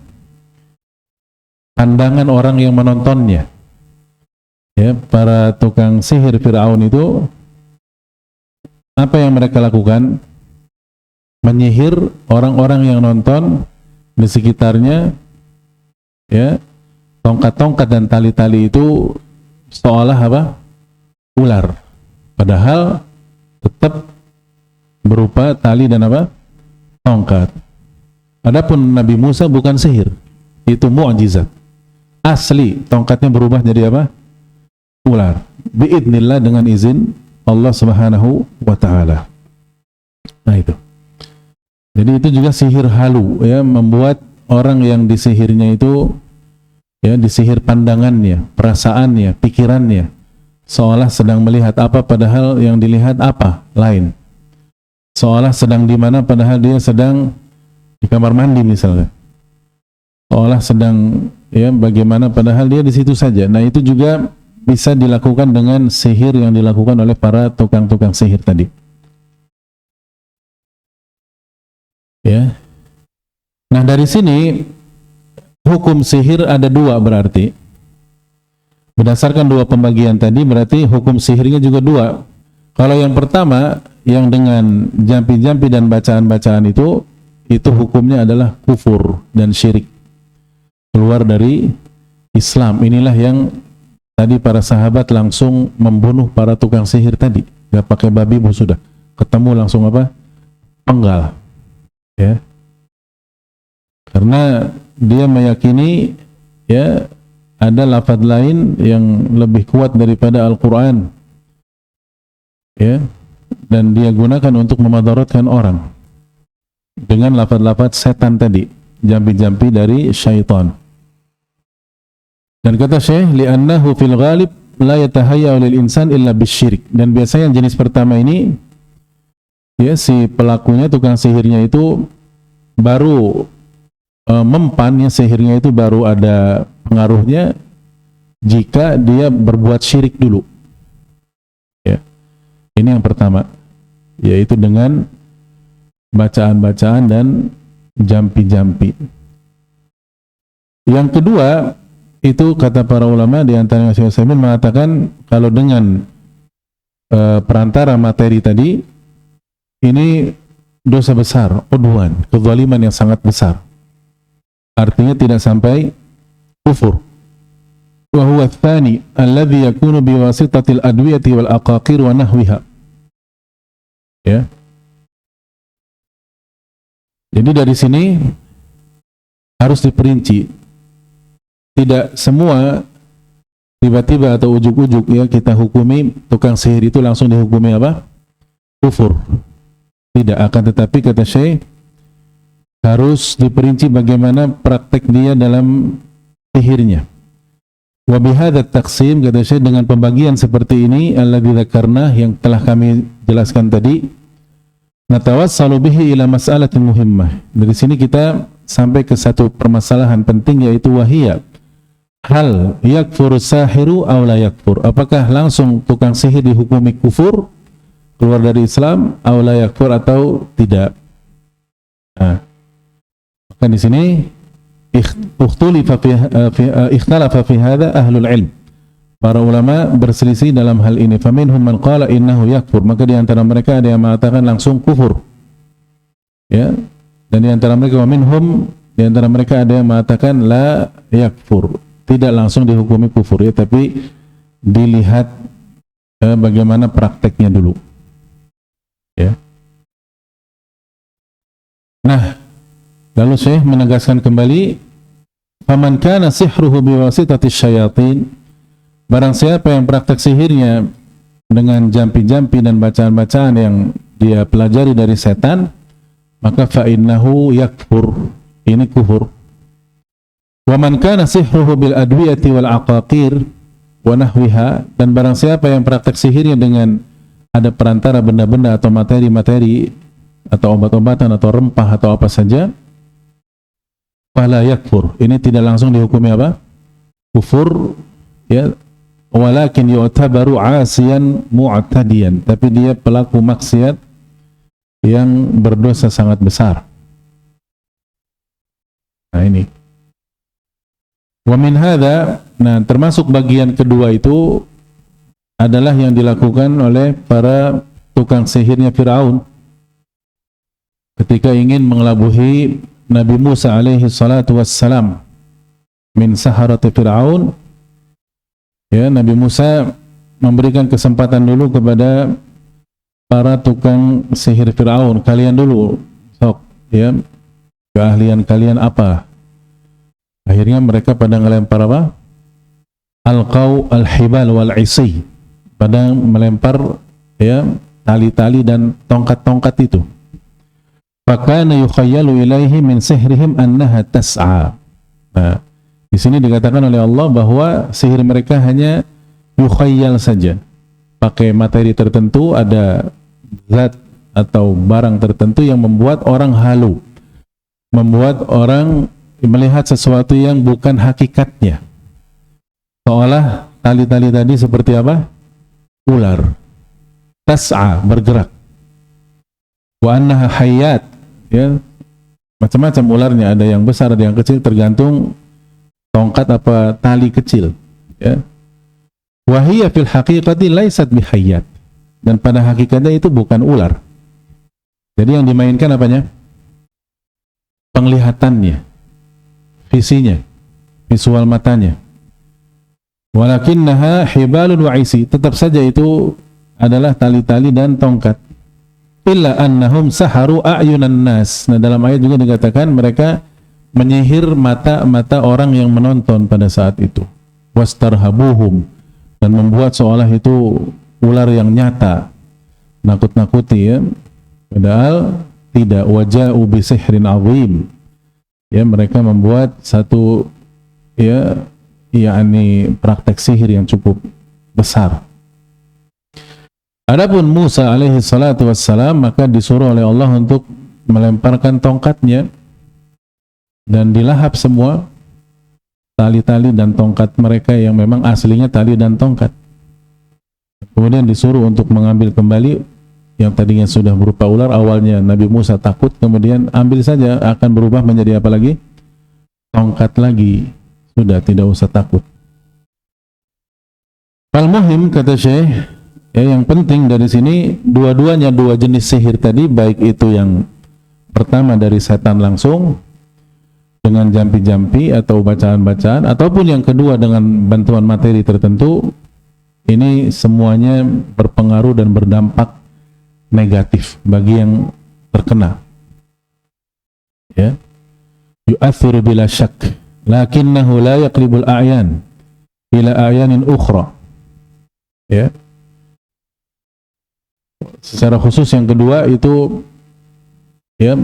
Pandangan orang yang menontonnya. Ya, para tukang sihir Fir'aun itu apa yang mereka lakukan? Menyihir orang-orang yang nonton di sekitarnya, ya, tongkat-tongkat dan tali-tali itu seolah apa? Ular. Padahal tetap berupa tali dan apa? Tongkat. Adapun Nabi Musa bukan sihir, itu mu'jizat. Asli tongkatnya berubah jadi apa? Ular. Biidznillah, dengan izin Allah Subhanahu wa taala. Nah itu. Jadi itu juga sihir halu, ya, membuat orang yang disihirnya itu ya disihir pandangannya, perasaannya, pikirannya, seolah sedang melihat apa padahal yang dilihat apa lain. Seolah sedang di mana padahal dia sedang di kamar mandi misalnya. Seolah sedang ya bagaimana padahal dia di situ saja. Nah, itu juga bisa dilakukan dengan sihir yang dilakukan oleh para tukang-tukang sihir tadi. Ya. Nah, dari sini hukum sihir ada dua berarti. Berdasarkan dua pembagian tadi berarti hukum sihirnya juga dua. Kalau yang pertama yang dengan jampi-jampi dan bacaan-bacaan itu hukumnya adalah kufur dan syirik. Keluar dari Islam. Inilah yang tadi para sahabat langsung membunuh para tukang sihir tadi. Gak pakai babi pun sudah. Ketemu langsung apa? Penggal. Ya, karena dia meyakini ya ada lafaz lain yang lebih kuat daripada Al-Quran, ya, dan dia gunakan untuk memadaratkan orang dengan lafaz-lafaz setan tadi, jampi-jampi dari syaitan. Dan kata Syekh, li'annahu fil ghalib la yatahayya'u lil insan illa bisyirik. Dan biasanya yang jenis pertama ini ya, si pelakunya, tukang sihirnya itu baru mempan, ya, sihirnya itu baru ada pengaruhnya jika dia berbuat syirik dulu. Ya. Ini yang pertama, yaitu dengan bacaan-bacaan dan jampi-jampi. Yang kedua, itu kata para ulama di antaranya Syekh Utsaimin mengatakan kalau dengan perantara materi tadi, ini dosa besar, udwan, kezaliman yang sangat besar. Artinya tidak sampai kufur. Wa huwa tsani alladhi yakunu biwasitatil adwiyati wal aqaqir wa nahwiha. Ya. Jadi dari sini harus diperinci. Tidak semua tiba-tiba atau ujuk-ujuk ya kita hukumi tukang sihir itu langsung dihukumi apa? Kufur. Tidak, akan tetapi kata Syekh harus diperinci bagaimana praktek dia dalam sihirnya. Wa bihadzat taqsim, kata Syekh, dengan pembagian seperti ini alladzi dzakarna yang telah kami jelaskan tadi, natawassalu bihi ila mas'alatin muhimmah. Dari sini kita sampai ke satu permasalahan penting, yaitu wahiyya hal yakfuru sahiru aw la yakfur. Apakah langsung tukang sihir dihukumi kufur, keluar dari Islam, aw la yakfur, atau tidak? Nah, maka di sini ikhtalafa fi hadza ahlul ilm. Para ulama berselisih dalam hal ini. Faminhum man qala innahu yakfur, maka di antara mereka ada yang mengatakan langsung kufur. Ya. Dan di antara mereka di antara mereka ada yang mengatakan la yakfur, tidak langsung dihukumi kufur ya, tapi dilihat bagaimana prakteknya dulu. Ya. Nah, lalu Syekh menegaskan kembali, faman kana sihruhu biwasitati syayatin, barang siapa yang praktek sihirnya dengan jampi-jampi dan bacaan-bacaan yang dia pelajari dari setan, maka fa innahu yakfur, ini kufur. Wa man kana sihruhu bil adwiyati wal aqaqir wa nahwiha, dan barang siapa yang praktek sihirnya dengan ada perantara benda-benda atau materi-materi atau obat-obatan atau rempah atau apa saja, fala yakfur, ini tidak langsung dihukumi apa? Kufur ya, walakin yu'tabaru 'asiyan mu'tadiyan, tapi dia pelaku maksiat yang berdosa sangat besar. Nah ini. Wa min hadza, nah termasuk bagian kedua itu adalah yang dilakukan oleh para tukang sihirnya Firaun ketika ingin mengelabuhi Nabi Musa alaihi salatu wassalam min saharati Firaun. Ya, Nabi Musa memberikan kesempatan dulu kepada para tukang sihir Firaun, kalian dulu sok ya, keahlian kalian apa? Akhirnya mereka pada ngelempar apa? Alqau al-hibal wal isi, pada melempar ya tali-tali dan tongkat-tongkat itu. Fakana yukhayyalu ilaihi min sihrihim annaha tas'a. Nah, di sini dikatakan oleh Allah bahwa sihir mereka hanya yukhayyal saja. Pakai materi tertentu, ada zat atau barang tertentu yang membuat orang halu, membuat orang melihat sesuatu yang bukan hakikatnya. Seolah tali-tali tadi seperti apa? Ular. Tas'a, bergerak. Wa annaha hayyat, ya, macam-macam ularnya, ada yang besar, ada yang kecil, tergantung tongkat apa tali kecil, ya. Wa hiya fil haqiqati laysat bihayyat, dan pada hakikatnya itu bukan ular. Jadi yang dimainkan apanya? Penglihatannya, visinya, visual matanya. Walakinnaha hibalun wa isi, tetap saja itu adalah tali-tali dan tongkat. Illa annahum saharu a'yunan nas. Nah, dalam ayat juga dikatakan mereka menyihir mata-mata orang yang menonton pada saat itu. Wastarhabuhum, dan membuat seolah itu ular yang nyata, nakut-nakuti ya. Padahal tidak. Waja'u bi sihrin azim. Ya, mereka membuat satu ya yakni praktek sihir yang cukup besar. Adapun Musa alaihi salatu wassalam, maka disuruh oleh Allah untuk melemparkan tongkatnya dan dilahap semua tali-tali dan tongkat mereka yang memang aslinya tali dan tongkat. Kemudian disuruh untuk mengambil kembali yang tadinya sudah berupa ular. Awalnya Nabi Musa takut, kemudian ambil saja, akan berubah menjadi apa lagi? Tongkat lagi. Sudah tidak usah takut. Al-muhim, kata Syekh, ya, yang penting dari sini dua-duanya, dua jenis sihir tadi, baik itu yang pertama dari setan langsung dengan jampi-jampi atau bacaan-bacaan, ataupun yang kedua dengan bantuan materi tertentu, ini semuanya berpengaruh dan berdampak negatif bagi yang terkena. Ya, yu'athiru bila syak, lakinnahu la yaqribul a'yan ila a'yanin ukhra. Ya, secara khusus yang kedua itu ya,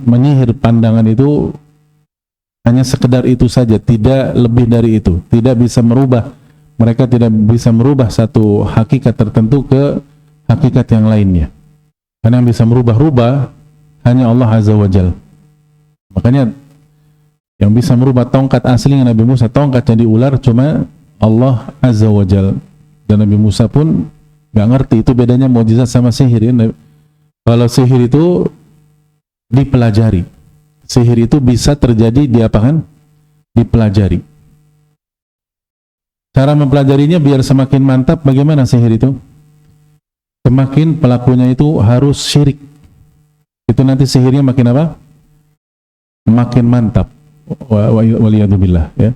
menyihir pandangan itu hanya sekedar itu saja, tidak lebih dari itu, tidak bisa merubah, mereka tidak bisa merubah satu hakikat tertentu ke hakikat yang lainnya, karena yang bisa merubah-rubah hanya Allah Azza wa Jalla. Makanya yang bisa merubah tongkat aslinya Nabi Musa, tongkat jadi ular, cuma Allah Azza wa Jalla. Dan Nabi Musa pun nggak ngerti itu bedanya mukjizat sama sihir ya. Kalau sihir itu dipelajari, sihir itu bisa terjadi di apa kan? Dipelajari. Cara mempelajarinya biar semakin mantap. Bagaimana sihir itu? Semakin pelakunya itu harus syirik, itu nanti sihirnya makin apa? Makin mantap. Waliyadzubillah, ya.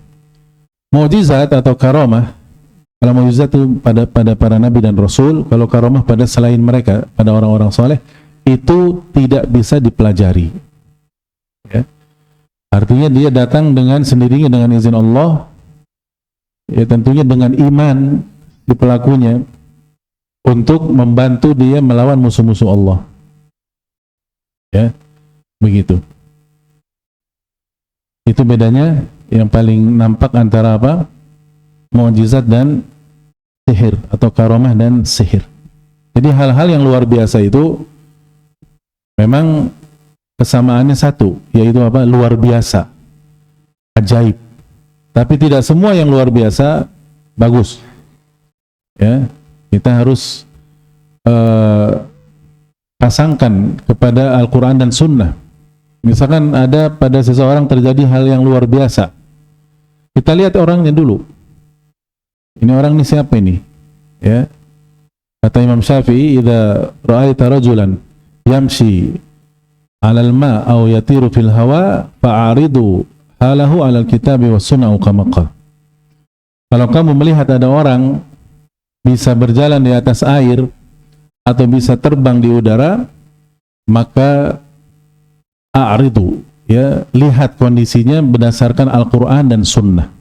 Mukjizat atau karamah, kalau mukjizat itu pada para nabi dan rasul, kalau karamah pada selain mereka, pada orang-orang soleh, itu tidak bisa dipelajari, ya. Artinya dia datang dengan sendirinya dengan izin Allah, ya, tentunya dengan iman di pelakunya untuk membantu dia melawan musuh-musuh Allah, ya, begitu. Itu bedanya yang paling nampak antara apa? Mukjizat dan sihir, atau karamah dan sihir. Jadi hal-hal yang luar biasa itu memang kesamaannya satu, yaitu apa? Luar biasa, ajaib. Tapi tidak semua yang luar biasa bagus, ya. Kita harus pasangkan kepada Al-Quran dan Sunnah. Misalkan ada pada seseorang terjadi hal yang luar biasa, kita lihat orangnya dulu. Ini orang ini siapa ini? Ya, kata Imam Syafi'i, "Idza ra'aita rajulan yamshi 'alal ma' aw yatiru fil hawa fa'aridu halahu 'alal kitabi was sunnah kama qala." Kalau kamu melihat ada orang bisa berjalan di atas air atau bisa terbang di udara, maka a'ridu, ya, lihat kondisinya berdasarkan Al-Quran dan Sunnah,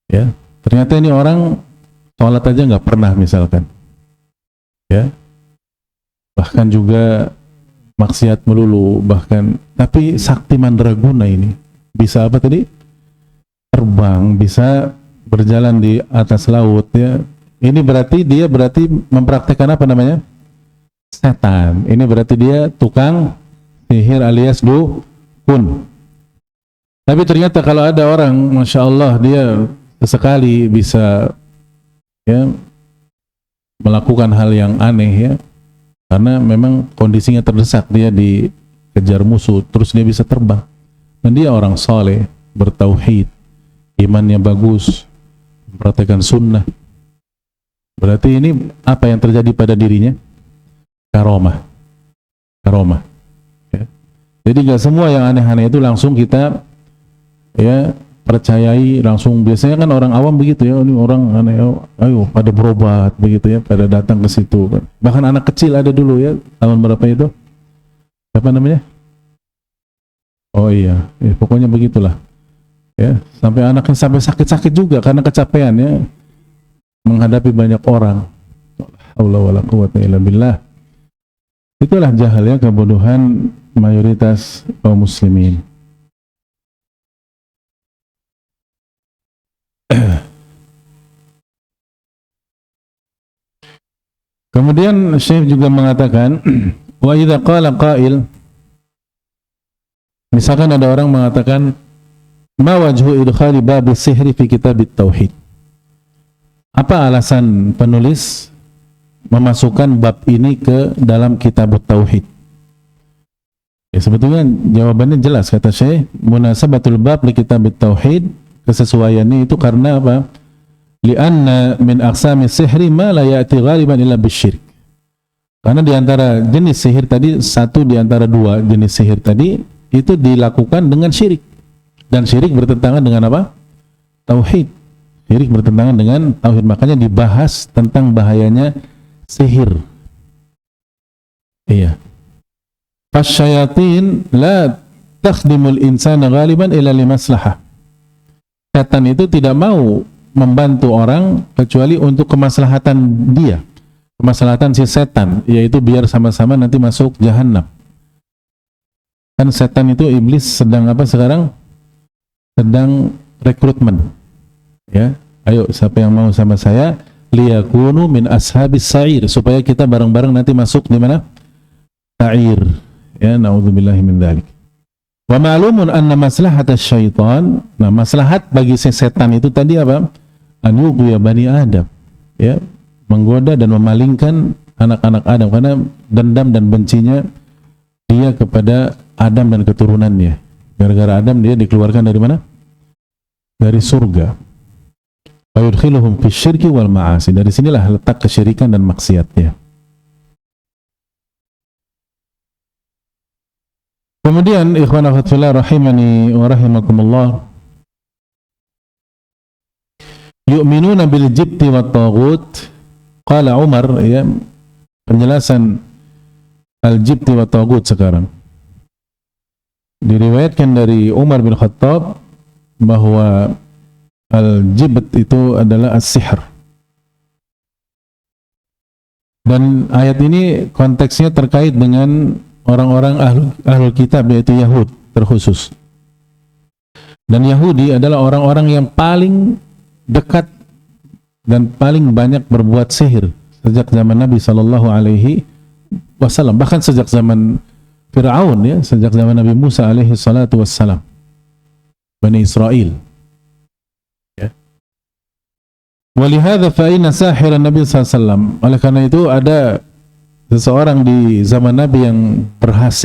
ya. Ternyata ini orang sholat aja nggak pernah misalkan, ya, bahkan juga maksiat melulu, bahkan, tapi sakti mandraguna ini bisa apa tadi? Terbang, bisa berjalan di atas laut, ya. Ini berarti dia mempraktekkan apa namanya? Setan. Ini berarti dia tukang sihir alias dukun. Tapi ternyata kalau ada orang, Masya Allah, dia sesekali bisa, ya, melakukan hal yang aneh, ya, karena memang kondisinya terdesak, dia dikejar musuh, terus dia bisa terbang. Dan dia orang soleh, bertauhid, imannya bagus, mempraktekkan sunnah. Berarti ini apa yang terjadi pada dirinya? Karamah. Karamah, ya. Jadi gak semua yang aneh-aneh itu langsung kita, ya, percayai langsung. Biasanya kan orang awam begitu, ya, ini orang aneh, ayo pada berobat begitu, ya, pada datang ke situ. Bahkan anak kecil ada dulu, ya, tahun berapa itu? Siapa namanya? Oh iya, ya, pokoknya begitulah, ya, sampai anaknya sampai sakit-sakit juga karena kecapean, ya, menghadapi banyak orang. Allah wala quwwata illa billah. Itulah jahal, ya, kebodohan mayoritas kaum muslimin. Kemudian Syekh juga mengatakan, wa idza qala qail, misalkan ada orang mengatakan, ma wajhu idkhali bab sihri fi kitab at-tauhid. Apa alasan penulis memasukkan bab ini ke dalam kitab tauhid? Ya, sebetulnya jawabannya jelas, kata Syekh, munasabatul bab li kitab tauhid, kesesuaiannya itu karena apa? Li'anna min aqsami sihri ma la ya'ti ghaliban illa bisyirk. Karena di antara jenis sihir tadi, satu di antara dua jenis sihir tadi itu dilakukan dengan syirik. Dan syirik bertentangan dengan apa? Tauhid. Syirik bertentangan dengan tauhid. Makanya dibahas tentang bahayanya sihir. Iya. Fasyayatin la takhdimul insana ghaliban illa limaslahah. Setan itu tidak mau membantu orang kecuali untuk kemaslahatan dia. Kemaslahatan si setan, yaitu biar sama-sama nanti masuk jahanam. Kan setan itu, iblis sedang apa sekarang? Sedang rekrutmen. Ya, ayo siapa yang mau sama saya, liyakunu min ashabis sa'ir, supaya kita bareng-bareng nanti masuk di mana? Sa'ir. Ya, naudzubillahi min dzalik. Wa ma'lumun anna maslahatasy syaitan, nah maslahat bagi setan itu tadi apa? An yughwiya bani Adam. Ya, menggoda dan memalingkan anak-anak Adam karena dendam dan bencinya dia kepada Adam dan keturunannya. Gara-gara Adam dia dikeluarkan dari mana? Dari surga. Wa yudkhiluhum fi syirki wal ma'asi. Dari sinilah letak kesyirikan dan maksiatnya. Kemudian ikhwan akhwat fillah rahimani wa rahimakumullah, yu'minuna bil jibti wat taghut. Qala Umar, ya, penjelasan al-jibti wat taghut sekarang. Diriwayatkan dari Umar bin Khattab bahwa al-jibt itu adalah as-sihr. Dan ayat ini konteksnya terkait dengan orang-orang ahlul kitab, yaitu Yahud terkhusus. Dan Yahudi adalah orang-orang yang paling dekat dan paling banyak berbuat sihir sejak zaman Nabi Sallallahu Alaihi Wasallam, bahkan sejak zaman Fir'aun, ya, sejak zaman Nabi Musa alaihi salatu wassalam, Bani Israel. Ya. Walihada fa'ina sahiran Nabi SAW. Oleh karena itu ada seseorang di zaman Nabi yang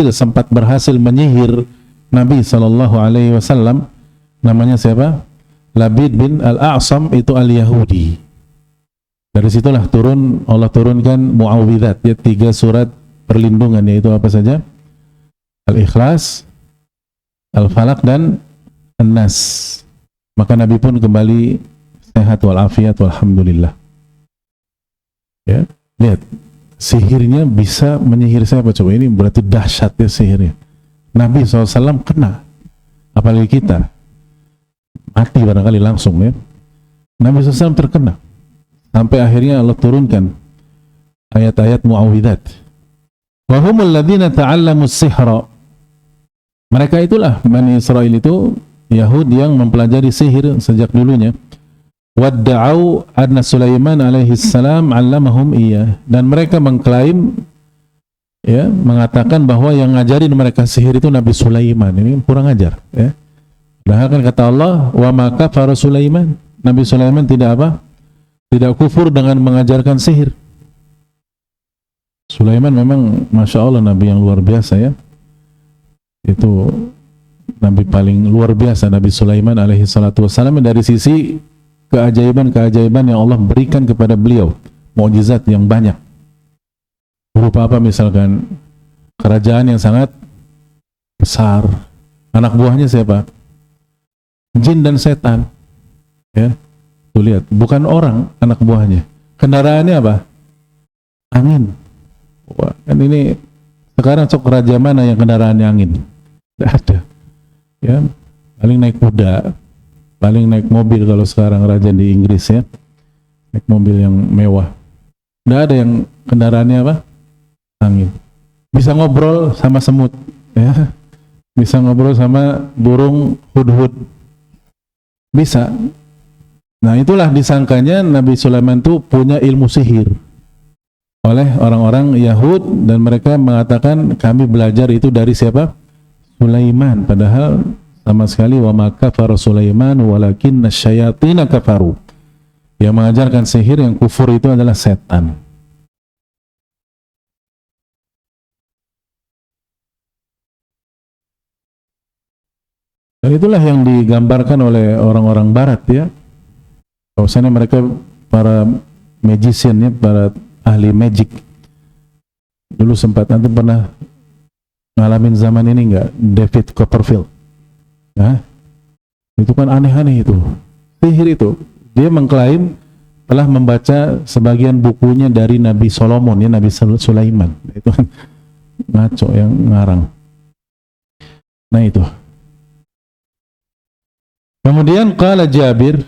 sempat berhasil menyihir Nabi Sallallahu Alaihi Wasallam. Namanya siapa? Labid bin Al-A'sam, itu Al-Yahudi. Dari situlah Allah turunkan Mu'awwidhat, ya, 3 surat perlindungan, yaitu apa saja? Al-Ikhlas, Al-Falaq, dan An-Nas. Maka Nabi pun kembali sehat walafiat walhamdulillah. Ya, lihat, sihirnya bisa menyihir siapa coba? Ini berarti dahsyat ya sihirnya. Nabi SAW kena, apalagi kita mati barangkali langsung, ya. Nabi SAW terkena sampai akhirnya Allah turunkan ayat-ayat Mu'awwidhat. Wa humul ladzina ta'allamus sihra. Mereka itulah Bani Israel itu, Yahud, yang mempelajari sihir sejak dulunya. Wadda'au anna Sulaiman alaihi salam 'allamahum iya. Dan mereka mengklaim, ya, mengatakan bahwa yang ngajarin mereka sihir itu Nabi Sulaiman. Ini kurang ajar, ya. Padahal kan kata Allah, wa ma kafara Sulaiman. Nabi Sulaiman tidak apa? Tidak kufur dengan mengajarkan sihir. Sulaiman memang Masya Allah Nabi yang luar biasa, ya. Itu Nabi paling luar biasa, Nabi Sulaiman alaihi salatu wassalam, dari sisi keajaiban-keajaiban yang Allah berikan kepada beliau, mukjizat yang banyak. Berupa apa? Misalkan kerajaan yang sangat besar. Anak buahnya siapa? Jin dan setan. Ya, tuh lihat, bukan orang anak buahnya. Kendaraannya apa? Angin. Wah, kan ini sekarang cok raja mana yang kendaraannya angin? Tidak ada, ya. Paling naik kuda, paling naik mobil kalau sekarang raja di Inggris, ya, naik mobil yang mewah. Tidak ada yang kendaraannya apa? Angin. Bisa ngobrol sama semut, ya, bisa ngobrol sama burung hudhud, bisa. Nah, itulah disangkanya Nabi Sulaiman itu punya ilmu sihir oleh orang-orang Yahud, dan mereka mengatakan kami belajar itu dari siapa? Sulaiman. Padahal sama sekali wa ma kafara Sulaiman walakinna syayatina kafaru. Yang mengajarkan sihir, yang kufur itu adalah setan. Dan itulah yang digambarkan oleh orang-orang barat, ya. Bahwasanya mereka para magician, ya, para ahli magic. Dulu sempat, nanti pernah ngalamin zaman ini enggak? David Copperfield. Nah, itu kan aneh-aneh itu. Sihir itu. Dia mengklaim telah membaca sebagian bukunya dari Nabi Solomon, ya, Nabi Sulaiman. Itu kan ngaco yang ngarang. Nah, itu. Kemudian qala Jabir,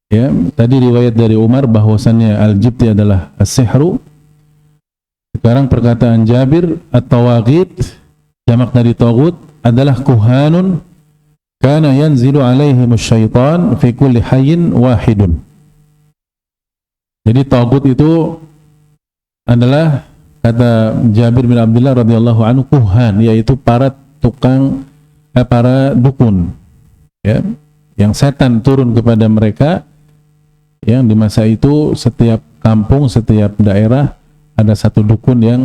ya, tadi riwayat dari Umar bahwasannya al-jibti adalah as-sihru. Sekarang perkataan Jabir, at-tawaghit, jamak dari taghut, adalah kuhanun kana yanzilu alaihim syaitan fi kulli hayyin wahidun. Jadi taghut itu adalah, kata Jabir bin Abdullah radhiyallahu anhu, kuhan, yaitu para tukang, para dukun, ya, yang setan turun kepada mereka, yang di masa itu setiap kampung, setiap daerah ada satu dukun yang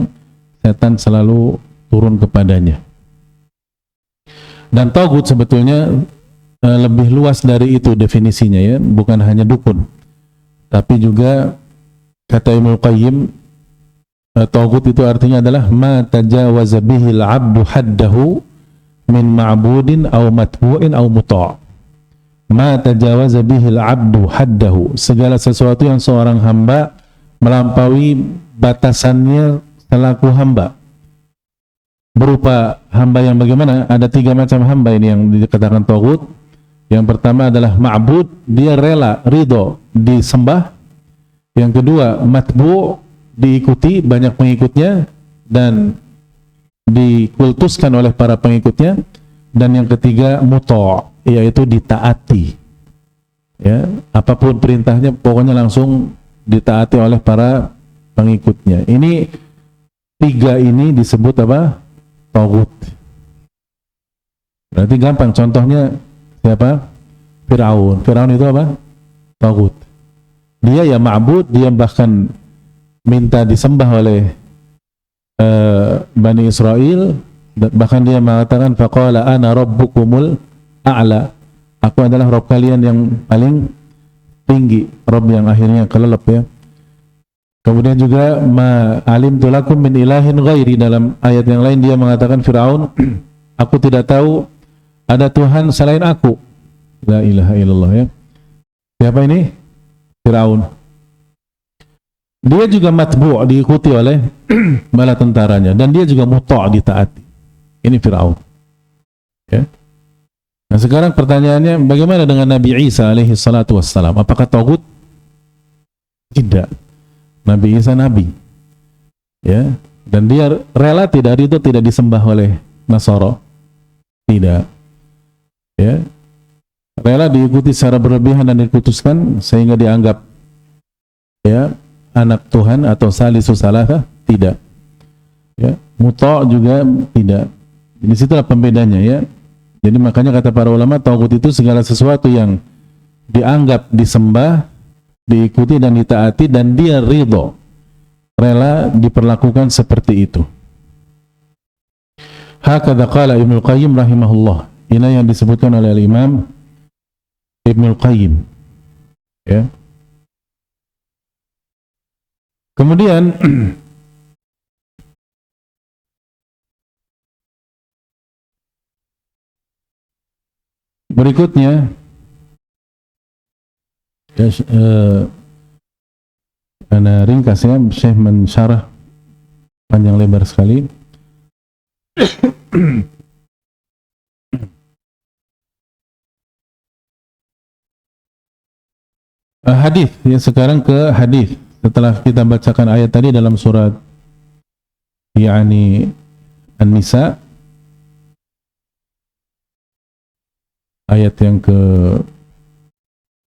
setan selalu turun kepadanya. Dan taghut sebetulnya lebih luas dari itu definisinya ya, bukan hanya dukun. Tapi juga kata Ibnu Qayyim, taghut itu artinya adalah ma tajawaza bihil 'abdu haddahu min ma'budin aw matbu'in aw muta'. Ma tajawaza bihil 'abdu haddahu, segala sesuatu yang seorang hamba melampaui batasannya selaku hamba. Berupa hamba yang bagaimana? Ada 3 macam hamba ini yang dikatakan taghut. Yang pertama adalah ma'bud, dia rela, ridho disembah. Yang kedua, matbu', diikuti, banyak pengikutnya dan dikultuskan oleh para pengikutnya. Dan yang ketiga, muta', yaitu ditaati. Ya, apapun perintahnya pokoknya langsung ditaati oleh para pengikutnya. Ini 3 ini disebut apa? Taghut. Berarti gampang, contohnya siapa? Fir'aun. Fir'aun itu apa? Taghut. Dia ya ma'bud, dia bahkan minta disembah oleh Bani Israel, bahkan dia mengatakan faqala ana rabbukumul a'la, aku adalah Rabb kalian yang paling tinggi, Rabb yang akhirnya kelelep ya. Kemudian juga ma alimtu lakum min ilahin ghairi, dalam ayat yang lain dia mengatakan Firaun, aku tidak tahu ada Tuhan selain aku. La ilaha illallah ya. Siapa ini? Firaun. Dia juga matbu', diikuti oleh bala tentaranya, dan dia juga muta', ditaati. Ini Firaun. Ya. Nah, sekarang pertanyaannya, bagaimana dengan Nabi Isa alaihi salatu wassalam? Apakah taghut? Tidak. Nabi Isa nabi, ya, dan dia rela tidak itu tidak disembah oleh Nasara, tidak, ya, rela diikuti secara berlebihan dan dikutuskan sehingga dianggap ya anak Tuhan atau salisus salasa, tidak, ya, muta' juga tidak. Di situlah pembedanya ya. Jadi makanya kata para ulama, taghut itu segala sesuatu yang dianggap disembah, diikuti dan ditaati, dan dia ridho, rela diperlakukan seperti itu. Hakadha qala Ibnu Qayyim rahimahullah. Ini yang disebutkan oleh Imam Ibnu Qayyim. Ya. Kemudian berikutnya ya, karena ringkas ya, Syekh mensyarah panjang lebar sekali. Hadis ya, sekarang ke hadis. Setelah kita bacakan ayat tadi dalam surat yakni An-Nisa ayat yang ke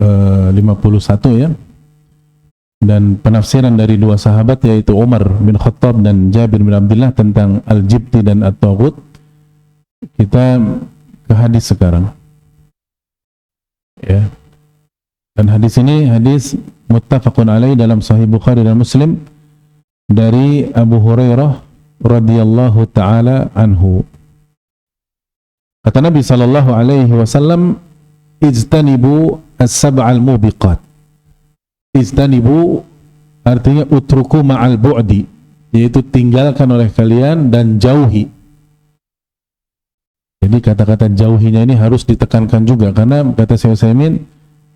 51 ya, dan penafsiran dari 2 sahabat yaitu Umar bin Khattab dan Jabir bin Abdullah tentang al-jibti dan at-taghut. Kita ke hadis sekarang ya, dan hadis ini hadis muttafaqun alaih dalam Sahih Bukhari dan Muslim dari Abu Hurairah radhiyallahu taala anhu. Kata Nabi sallallahu alaihi wasallam, ijtanibu as-sab'al mubiqat. Ijtanibu artinya utruku ma'al bu'di, yaitu tinggalkan oleh kalian dan jauhi. Jadi kata-kata jauhinya ini harus ditekankan juga, karena kata Syekh Utsaimin,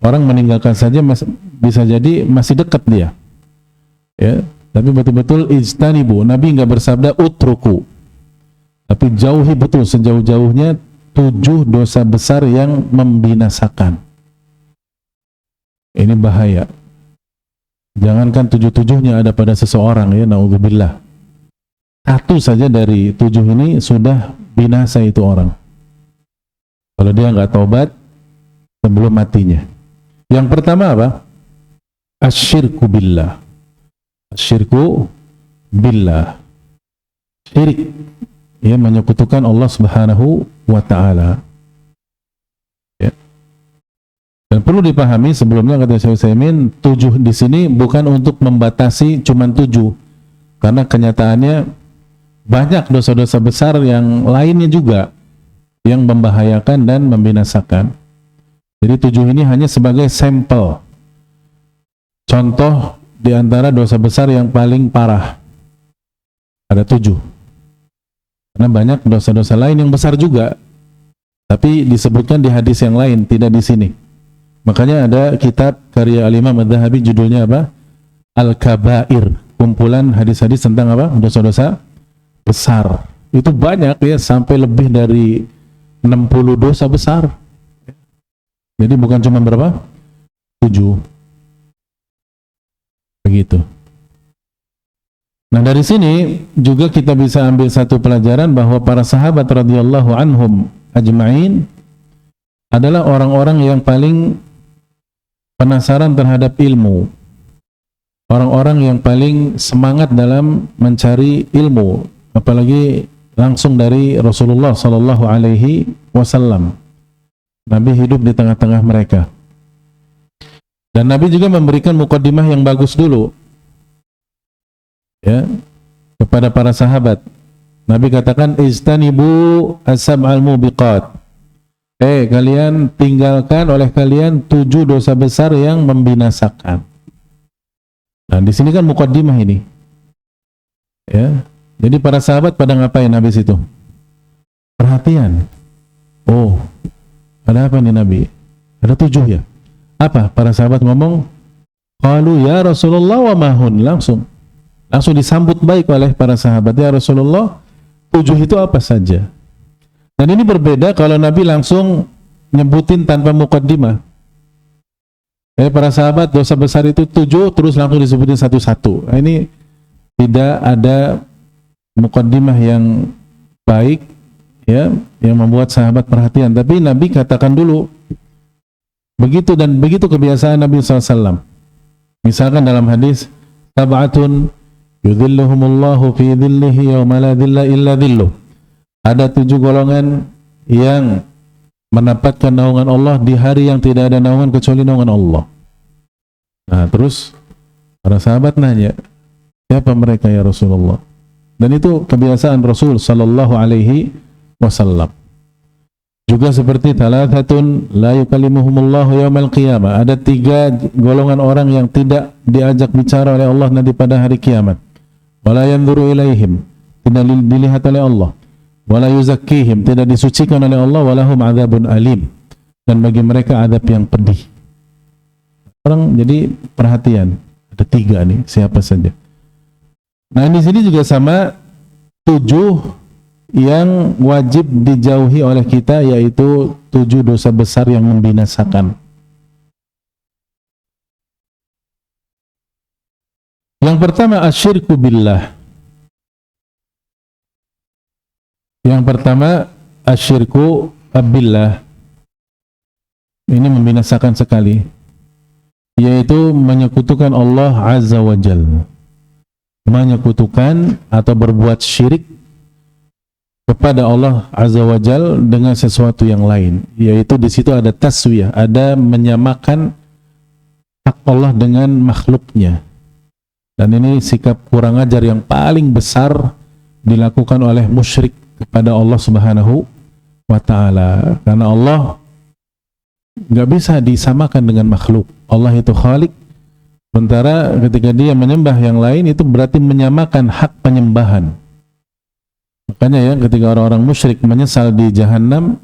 orang meninggalkan saja bisa jadi masih dekat dia. Ya, tapi betul-betul ijtanibu. Nabi enggak bersabda utruku, tapi jauhi betul sejauh-jauhnya 7 dosa besar yang membinasakan. Ini bahaya. Jangankan 7-7-nya ada pada seseorang ya, naudzubillah. 1 saja dari 7 ini sudah binasa itu orang, kalau dia nggak taubat sebelum matinya. Yang pertama apa? Asyirku billah. Asyirku billah. Syirik, ya, menyekutukan Allah Subhanahu wa ta'ala. Ya. Dan perlu dipahami sebelumnya, kata Syekh Utsaimin, 7 di sini bukan untuk membatasi cuman 7, karena kenyataannya banyak dosa-dosa besar yang lainnya juga yang membahayakan dan membinasakan. Jadi 7 ini hanya sebagai sampel, contoh di antara dosa besar yang paling parah. Ada 7. Karena banyak dosa-dosa lain yang besar juga, tapi disebutkan di hadis yang lain, tidak di sini. Makanya ada kitab karya Al-Imam Adz-Dzahabi, judulnya apa? Al-Kabair, kumpulan hadis-hadis tentang apa? Dosa-dosa besar. Itu banyak ya, sampai lebih dari 60 dosa besar. Jadi bukan cuma berapa? 7. Begitu. Nah, dari sini juga kita bisa ambil satu pelajaran bahwa para sahabat radhiyallahu anhum ajma'in adalah orang-orang yang paling penasaran terhadap ilmu. Orang-orang yang paling semangat dalam mencari ilmu, apalagi langsung dari Rasulullah sallallahu alaihi wasallam. Nabi hidup di tengah-tengah mereka. Dan Nabi juga memberikan mukaddimah yang bagus dulu, ya, kepada para sahabat. Nabi katakan, istanibu as-sab'al mubiqat. Kalian tinggalkan oleh kalian 7 dosa besar yang membinasakan. Nah, di sini kan mukaddimah ini. Ya. Jadi para sahabat pada ngapain habis itu? Perhatian. Oh, ada apa nih Nabi? Ada 7 ya? Apa? Para sahabat ngomong, qalu ya Rasulullah wa mahun. Langsung disambut baik oleh para sahabat. Ya Rasulullah, 7 itu apa saja? Dan ini berbeda kalau Nabi langsung nyebutin tanpa mukaddimah. Para sahabat, dosa besar itu 7, terus langsung disebutin satu-satu. Nah, ini tidak ada mukaddimah yang baik, ya, yang membuat sahabat perhatian. Tapi Nabi katakan dulu, begitu, dan begitu kebiasaan Nabi SAW. Misalkan dalam hadis, sab'atun yudhilluhumullahu fi dhillihi yawma la dhilla illa dhilluh. Ada 7 golongan yang mendapatkan naungan Allah di hari yang tidak ada naungan kecuali naungan Allah. Nah, terus para sahabat nanya, siapa mereka ya Rasulullah? Dan itu kebiasaan Rasul sallallahu alaihi wasallam. Juga seperti thalathatun la yukallimuhumullahu yaumal qiyamah. Ada 3 golongan orang yang tidak diajak bicara oleh Allah nanti pada hari kiamat. Wala yanzuru ilaihim, tidak dilihat oleh Allah. Wala yuzakkihim, tidak disucikan oleh Allah. Walahum adzabun alim, dan bagi mereka adab yang pedih. Orang jadi perhatian, ada 3 nih, siapa saja. Nah, di sini juga sama, 7 yang wajib dijauhi oleh kita, yaitu 7 dosa besar yang membinasakan. Yang pertama, asyirku billah. Yang pertama, asyirku billah. Ini membinasakan sekali, yaitu menyekutukan Allah Azza wa Jalla. Menyekutukan atau berbuat syirik kepada Allah Azza wa Jalla dengan sesuatu yang lain, yaitu di situ ada taswiyah, ada menyamakan hak Allah dengan makhluknya. Dan ini sikap kurang ajar yang paling besar dilakukan oleh musyrik kepada Allah Subhanahu wa ta'ala. Karena Allah nggak bisa disamakan dengan makhluk. Allah itu khalik, sementara ketika dia menyembah yang lain itu berarti menyamakan hak penyembahan. Makanya ya, ketika orang-orang musyrik menyesal di jahanam,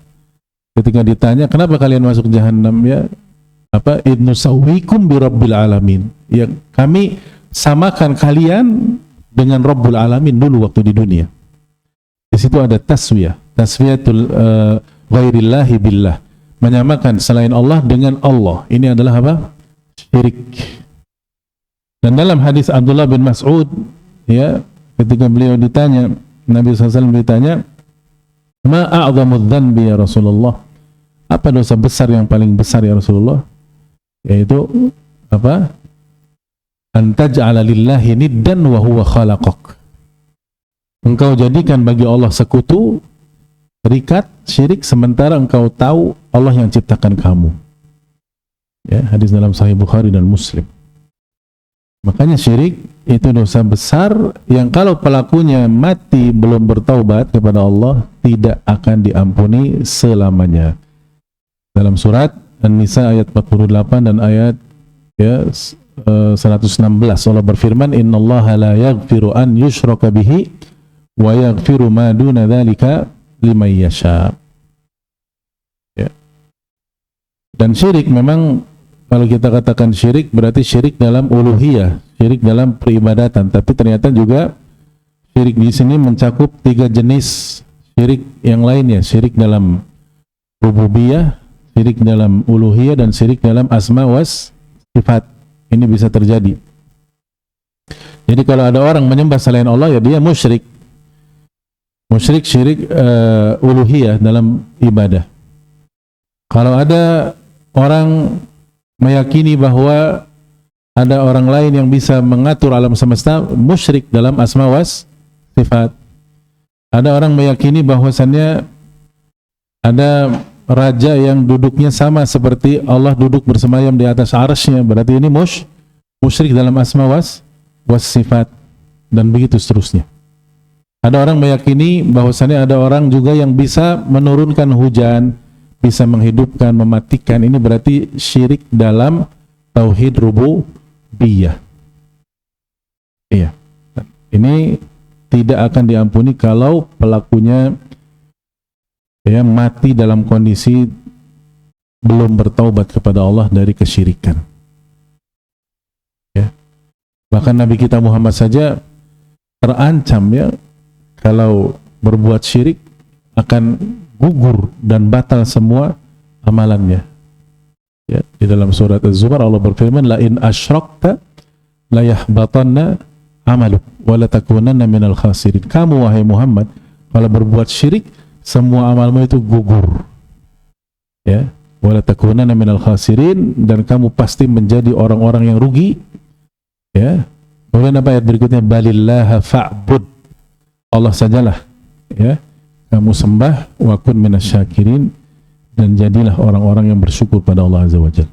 ketika ditanya kenapa kalian masuk jahanam, ya apa, idnu sawwikum bi rabbil alamin, ya kami samakan kalian dengan Rabbul Alamin dulu waktu di dunia. Di situ ada taswiyah, taswiyatul ghairillahi billah, menyamakan selain Allah dengan Allah. Ini adalah apa? Syirik. Dan dalam hadis Abdullah bin Mas'ud, ya, ketika beliau ditanya, Nabi SAW ditanya, ma a'zamudz dzanbi ya Rasulullah, apa dosa besar yang paling besar ya Rasulullah? Yaitu apa? An taj'ala lillahi niddan wa huwa khalaqak. Engkau jadikan bagi Allah sekutu, terikat, syirik, sementara engkau tahu Allah yang ciptakan kamu. Ya, hadis dalam Sahih Bukhari dan Muslim. Makanya syirik itu dosa besar yang kalau pelakunya mati belum bertaubat kepada Allah, tidak akan diampuni selamanya. Dalam surat An-Nisa ayat 48 dan ayat 116. Allah berfirman, innallaha la yaghfiru an yushraka bihi wa yaghfiru ma duna dzalika liman yasha. Ya. Dan syirik memang, kalau kita katakan syirik berarti syirik dalam uluhiyah, syirik dalam peribadatan, tapi ternyata juga syirik di sini mencakup 3 jenis syirik yang lainnya, syirik dalam rububiyah, syirik dalam uluhiyah, dan syirik dalam asma was sifat. Ini bisa terjadi. Jadi kalau ada orang menyembah selain Allah, ya dia musyrik. Musyrik syirik uluhiyah dalam ibadah. Kalau ada orang meyakini bahwa ada orang lain yang bisa mengatur alam semesta, musyrik dalam asma was sifat. Ada orang meyakini bahwasannya ada raja yang duduknya sama seperti Allah duduk bersemayam di atas arsy-Nya, berarti ini musyrik dalam asma was sifat, dan begitu seterusnya. Ada orang meyakini bahwasannya ada orang juga yang bisa menurunkan hujan, bisa menghidupkan, mematikan, ini berarti syirik dalam tauhid rububiyah. Iya. Ini tidak akan diampuni kalau pelakunya mati dalam kondisi belum bertaubat kepada Allah dari kesyirikan. Ya. Bahkan Nabi kita Muhammad saja terancam kalau berbuat syirik akan gugur dan batal semua amalannya. Ya, di dalam surat Az-Zumar Allah berfirman, la in asyrakta la yahbatanna amaluk wa la takunanna minal khasirin. Kamu wahai Muhammad, kalau berbuat syirik semua amalmu itu gugur. Ya, wala takunanna minal khasirin, dan kamu pasti menjadi orang-orang yang rugi. Ya. Kemudian apa ayat berikutnya? Balillaha fa'bud. Allah sajalah kamu sembah, wa kun minasyakirin, dan jadilah orang-orang yang bersyukur pada Allah Azza wa Jalla.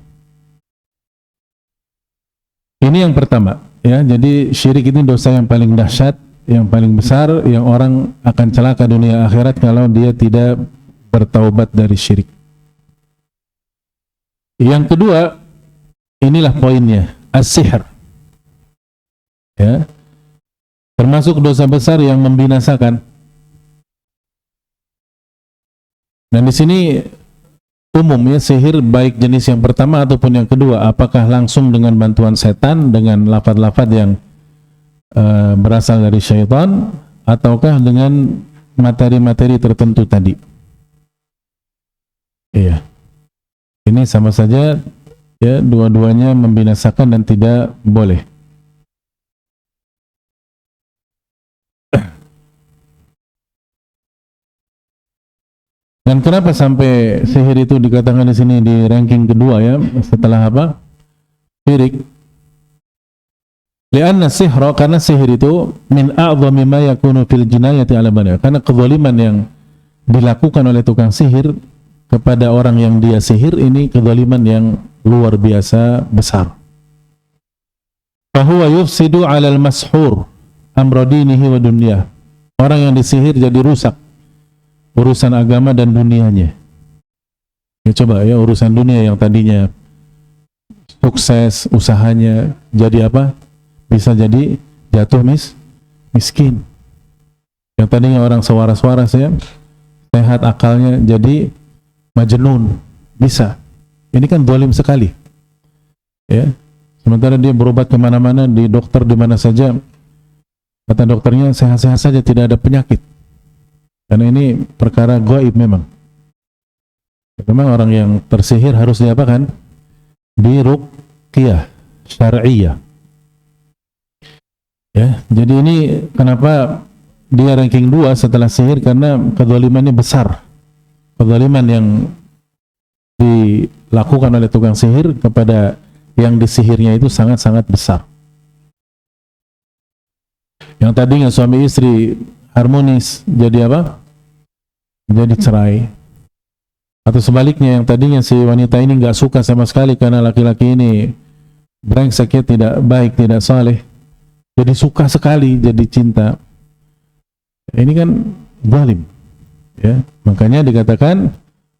Ini yang pertama, jadi syirik ini dosa yang paling dahsyat, yang paling besar, yang orang akan celaka dunia akhirat kalau dia tidak bertaubat dari syirik. Yang kedua, inilah poinnya, as-sihr. Ya. Termasuk dosa besar yang membinasakan. Dan di sini umumnya sihir baik jenis yang pertama ataupun yang kedua, apakah langsung dengan bantuan setan dengan lafaz-lafaz yang berasal dari syaitan, ataukah dengan materi-materi tertentu tadi. Iya. Ini sama saja dua-duanya membinasakan dan tidak boleh. Dan kenapa sampai sihir itu dikatakan di sini di ranking kedua setelah apa? Syirik. Lianna sihra, karena sihir itu min a'dhami ma yakunu fil jinayati 'ala bani. Karena kezaliman yang dilakukan oleh tukang sihir kepada orang yang dia sihir, ini kezaliman yang luar biasa besar. Fa huwa yufsidu 'ala al-mashhur amra dinihi wa dunyah. Orang yang disihir jadi rusak urusan agama dan dunianya. Coba urusan dunia yang tadinya sukses usahanya, jadi apa? Bisa jadi jatuh miskin. Yang tadinya orang sewaras-waras sehat akalnya jadi majnun, bisa. Ini kan zalim sekali. Ya. Sementara dia berobat kemana-mana, di dokter di mana saja, kata dokternya sehat-sehat saja, tidak ada penyakit. Karena ini perkara gaib memang. Memang orang yang tersihir harus diapakan? Diruqyah syar'iyyah. Ya, jadi ini kenapa dia ranking 2 setelah sihir, karena kezalimannya besar. Kezaliman yang dilakukan oleh tukang sihir kepada yang disihirnya itu sangat-sangat besar. Yang tadinya suami istri harmonis jadi apa? Jadi cerai. Atau sebaliknya, yang tadinya si wanita ini nggak suka sama sekali karena laki-laki ini brengseknya tidak baik, tidak saleh, jadi suka sekali, jadi cinta. Ini kan zalim. Ya, makanya dikatakan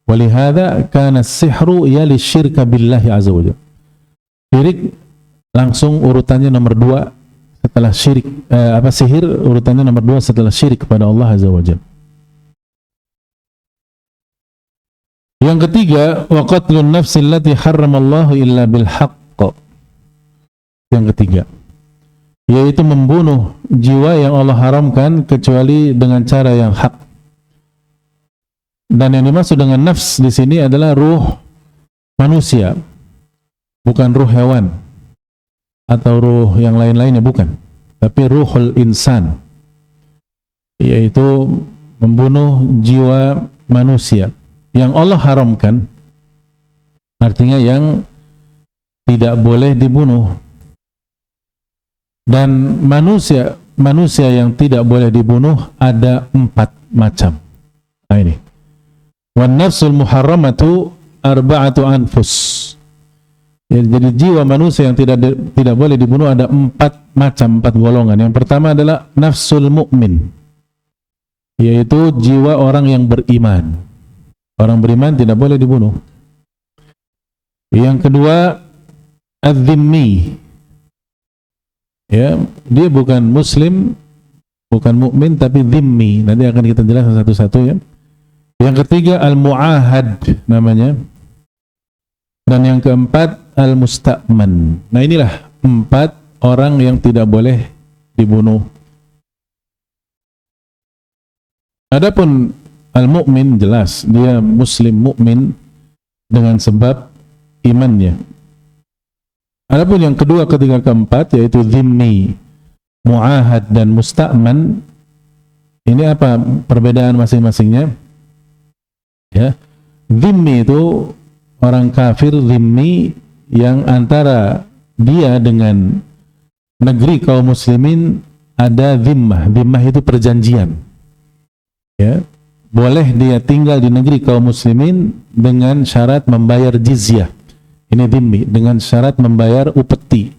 Walihada kana as-sihru yali syirka billahi azza wa jalla. Syirik langsung urutannya nomor 2 setelah syirik, sihir urutannya nomor 2 setelah syirik kepada Allah azza wa jalla. Yang ketiga, wa qatlun nafsi allati harramallahu illa bil haqq. Yang ketiga, yaitu membunuh jiwa yang Allah haramkan kecuali dengan cara yang hak. Dan yang dimaksud dengan nafs di sini adalah ruh manusia, bukan ruh hewan atau ruh yang lain-lainnya, bukan, tapi ruhul insan, yaitu membunuh jiwa manusia yang Allah haramkan, artinya yang tidak boleh dibunuh. Dan manusia yang tidak boleh dibunuh ada 4 macam. Nah ini, wan nafsul muharramatu arba'atu anfus. Jadi jiwa manusia yang tidak boleh dibunuh ada 4 macam, 4 golongan. Yang pertama adalah nafsul mu'min, yaitu jiwa orang yang beriman. Orang beriman tidak boleh dibunuh. Yang kedua, az-zimmi. Ya, dia bukan muslim, bukan mukmin, tapi zimmi. Nanti akan kita jelaskan satu-satu ya. Yang ketiga, al-mu'ahad namanya. Dan yang keempat, al-musta'man. Nah inilah 4 orang yang tidak boleh dibunuh. Adapun al-mu'min jelas, dia muslim mukmin dengan sebab imannya. Adapun yang kedua, ketiga, keempat, yaitu zimmi, mu'ahad, dan musta'man, ini apa perbedaan masing-masingnya? Ya, zimmi itu orang kafir, zimmi yang antara dia dengan negeri kaum muslimin ada zimmah. Zimmah itu perjanjian. Ya, boleh dia tinggal di negeri kaum muslimin dengan syarat membayar jizyah. Ini dhimmi, dengan syarat membayar upeti.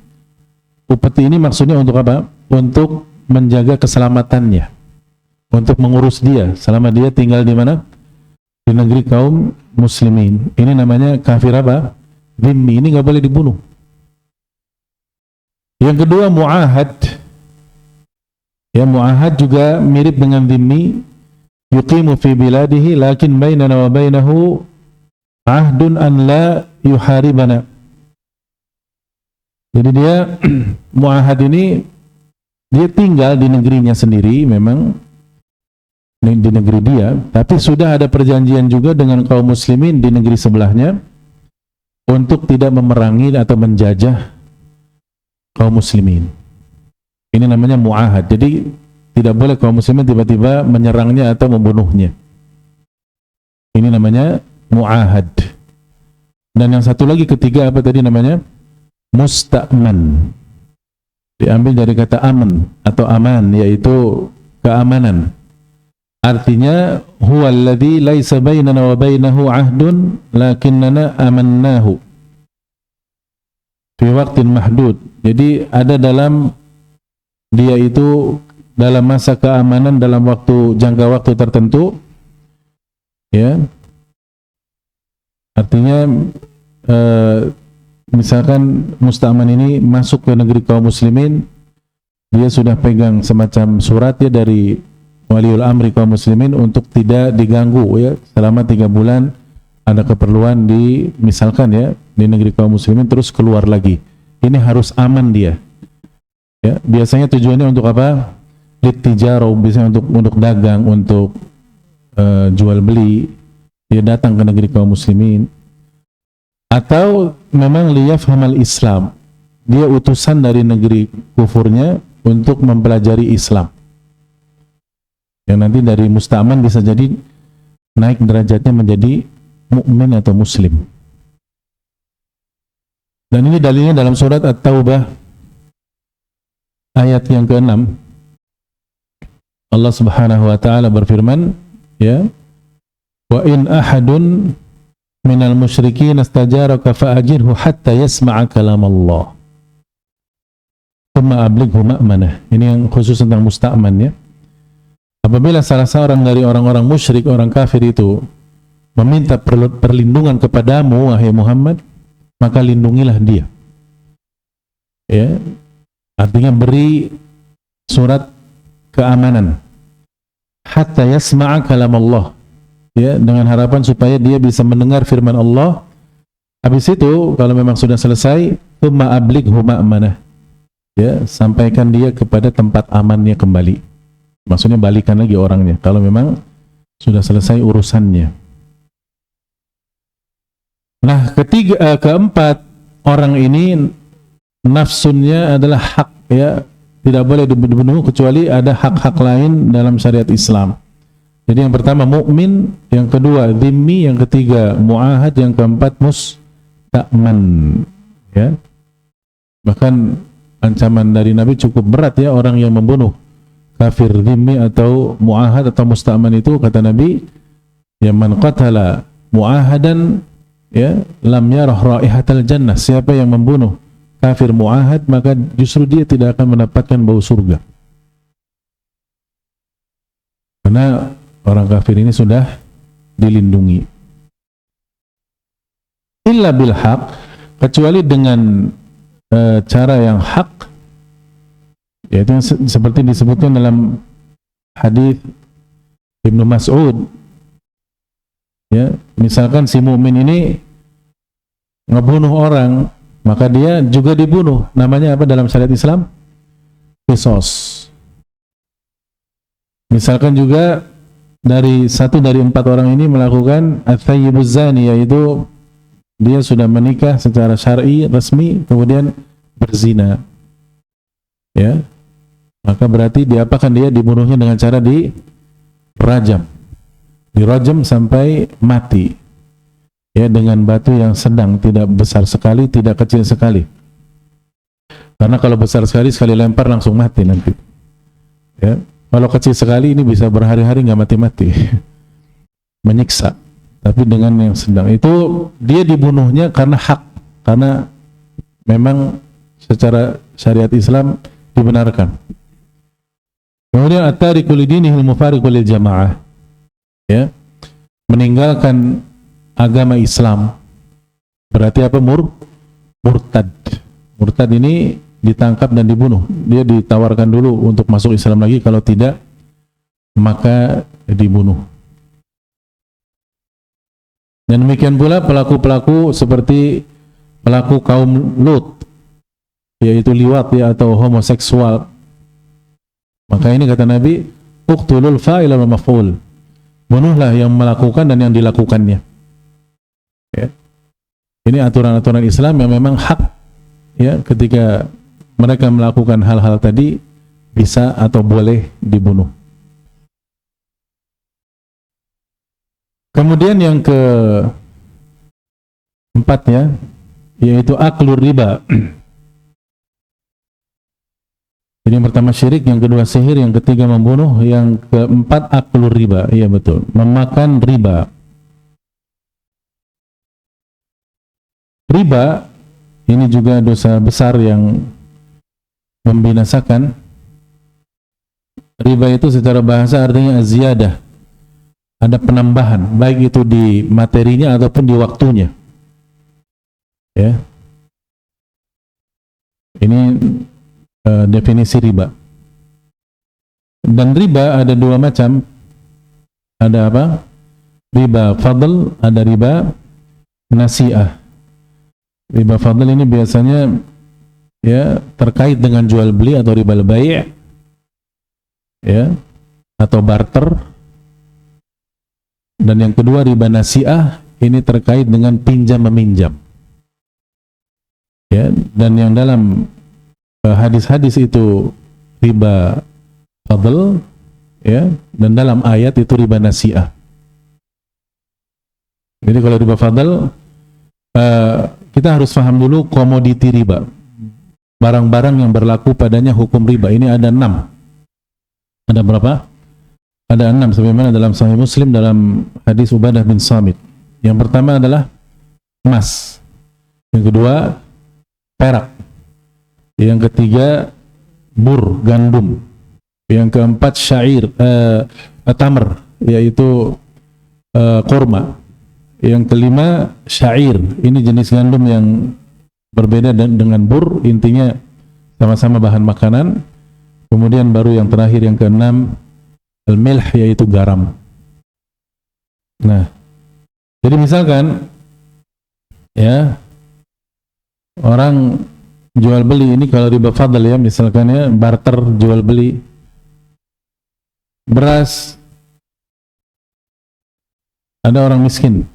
Upeti ini maksudnya untuk apa? Untuk menjaga keselamatannya, untuk mengurus dia selama dia tinggal di mana? Di negeri kaum muslimin. Ini namanya kafir apa? Dhimmi. Ini nggak boleh dibunuh. Yang kedua, mu'ahad. Ya, mu'ahad juga mirip dengan dhimmi. Yuqimu fi biladihi lakin bainana wa bainahu ahdun an la yuharibana. Jadi dia mu'ahad ini dia tinggal di negerinya sendiri, memang di negeri dia, tapi sudah ada perjanjian juga dengan kaum muslimin di negeri sebelahnya untuk tidak memerangi atau menjajah kaum muslimin. Ini namanya mu'ahad. Jadi tidak boleh kaum muslimin tiba-tiba menyerangnya atau membunuhnya. Ini namanya mu'ahad. Dan yang satu lagi, ketiga, apa tadi namanya? Musta'man. Diambil dari kata aman atau aman, yaitu keamanan. Artinya, huwa alladhi laisa bainana wa bainahu ahdun lakinnana amannahu fi waqtin mahdud. Jadi ada dalam dia itu dalam masa keamanan dalam jangka waktu tertentu, ya. Artinya misalkan musta'man ini masuk ke negeri kaum muslimin, dia sudah pegang semacam surat ya dari waliul amri kaum muslimin untuk tidak diganggu ya selama 3 bulan. Ada keperluan misalkan ya di negeri kaum muslimin, terus keluar lagi. Ini harus aman dia. Ya, biasanya tujuannya untuk apa? Littijarah, biasanya untuk dagang, untuk jual beli. Dia datang ke negeri kaum muslimin. Atau memang liyafhamal Islam, dia utusan dari negeri kufurnya untuk mempelajari Islam. Yang nanti dari musta'man bisa jadi naik derajatnya menjadi mukmin atau muslim. Dan ini dalilnya dalam surat At-Taubah ayat yang ke-6. Allah Subhanahu wa taala berfirman, ya, wa in ahadun minal musyrikin istajaraka fa'ajirhu hatta yasma'a kalam Allah thumma ablighu ma'manah. Ini yang khusus tentang musta'man ya. Apabila salah seorang dari orang-orang musyrik, orang kafir itu meminta perlindungan kepadamu wahai Muhammad, maka lindungilah dia. Ya, artinya beri surat keamanan hatta yasma'a kalam Allah, ya, dengan harapan supaya dia bisa mendengar firman Allah. Habis itu kalau memang sudah selesai, tsumma ablighu ma'manah, ya, sampaikan dia kepada tempat amannya kembali. Maksudnya balikan lagi orangnya kalau memang sudah selesai urusannya. Nah, keempat orang ini nafsunnya adalah hak, ya, tidak boleh dibunuh kecuali ada hak-hak lain dalam syariat Islam. Jadi yang pertama mukmin, yang kedua dhimmi, yang ketiga muahad, yang keempat musta'man, ya. Bahkan ancaman dari Nabi cukup berat, ya, orang yang membunuh kafir dhimmi atau muahad atau musta'man itu, kata Nabi, ya, man qatala muahadan, ya, lam yarah raihatal jannah, siapa yang membunuh kafir muahad maka justru dia tidak akan mendapatkan bau surga, karena orang kafir ini sudah dilindungi. Illa bil haq, kecuali dengan cara yang hak, yaitu seperti disebutkan dalam hadis Ibnu Mas'ud, ya, misalkan si mukmin ini ngebunuh orang, maka dia juga dibunuh. Namanya apa dalam syariat Islam? Qisas. Misalkan juga satu dari 4 orang ini melakukan at-thayyibuz zani, yaitu dia sudah menikah secara syar'i resmi kemudian berzina, ya, maka berarti diapakan dia? Dibunuhnya dengan cara dirajam sampai mati, ya, dengan batu yang sedang, tidak besar sekali, tidak kecil sekali. Karena kalau besar sekali lempar langsung mati nanti, ya. Kalau kecil sekali ini bisa berhari-hari nggak mati-mati, menyiksa. Tapi dengan yang sedang itu dia dibunuhnya karena hak, karena memang secara syariat Islam dibenarkan. Kemudian at-tariku lidinihi al-mufariqu lil jamaah, ya, meninggalkan agama Islam berarti apa? Murtad. Murtad ini ditangkap dan dibunuh. Dia ditawarkan dulu untuk masuk Islam lagi, kalau tidak maka dibunuh. Dan demikian pula pelaku-pelaku seperti pelaku kaum Lut, yaitu liwat, ya, atau homoseksual. Maka ini kata Nabi, uqtulul fa'il wal maf'ul, bunuhlah yang melakukan dan yang dilakukannya. Ya. Ini aturan-aturan Islam yang memang hak, ya, ketika mereka melakukan hal-hal tadi bisa atau boleh dibunuh. Kemudian yang keempatnya yaitu aklur riba. Jadi yang pertama syirik, yang kedua sihir, yang ketiga membunuh, yang keempat aklur riba. Iya betul, memakan riba. Riba ini juga dosa besar yang membinasakan. Riba itu secara bahasa artinya ziyadah, ada penambahan, baik itu di materinya ataupun di waktunya, ya. Ini definisi riba. Dan riba ada 2 macam. Ada apa? Riba fadl, ada riba nasi'ah. Riba fadl ini biasanya, ya, terkait dengan jual beli atau riba bai', ya, atau barter. Dan yang kedua riba nasi'ah, ini terkait dengan pinjam meminjam, ya. Dan yang dalam hadis-hadis itu riba fadl, ya, dan dalam ayat itu riba nasi'ah. Jadi kalau riba fadl, kita harus paham dulu komoditi riba, barang-barang yang berlaku padanya hukum riba. Ini ada 6. Ada berapa? Ada 6, sebagaimana dalam Sahih Muslim dalam hadis Ubadah bin Samit. Yang pertama adalah emas, yang kedua perak, yang ketiga bur, gandum, yang keempat syair, tamr, yaitu kurma, Yang kelima syair. Ini jenis gandum yang berbeda dengan bur, intinya sama-sama bahan makanan. Kemudian baru yang terakhir yang keenam al-milh, yaitu garam. Nah, jadi misalkan ya orang jual beli ini kalau riba fadl ya, misalkan ya barter jual beli beras. Ada orang miskin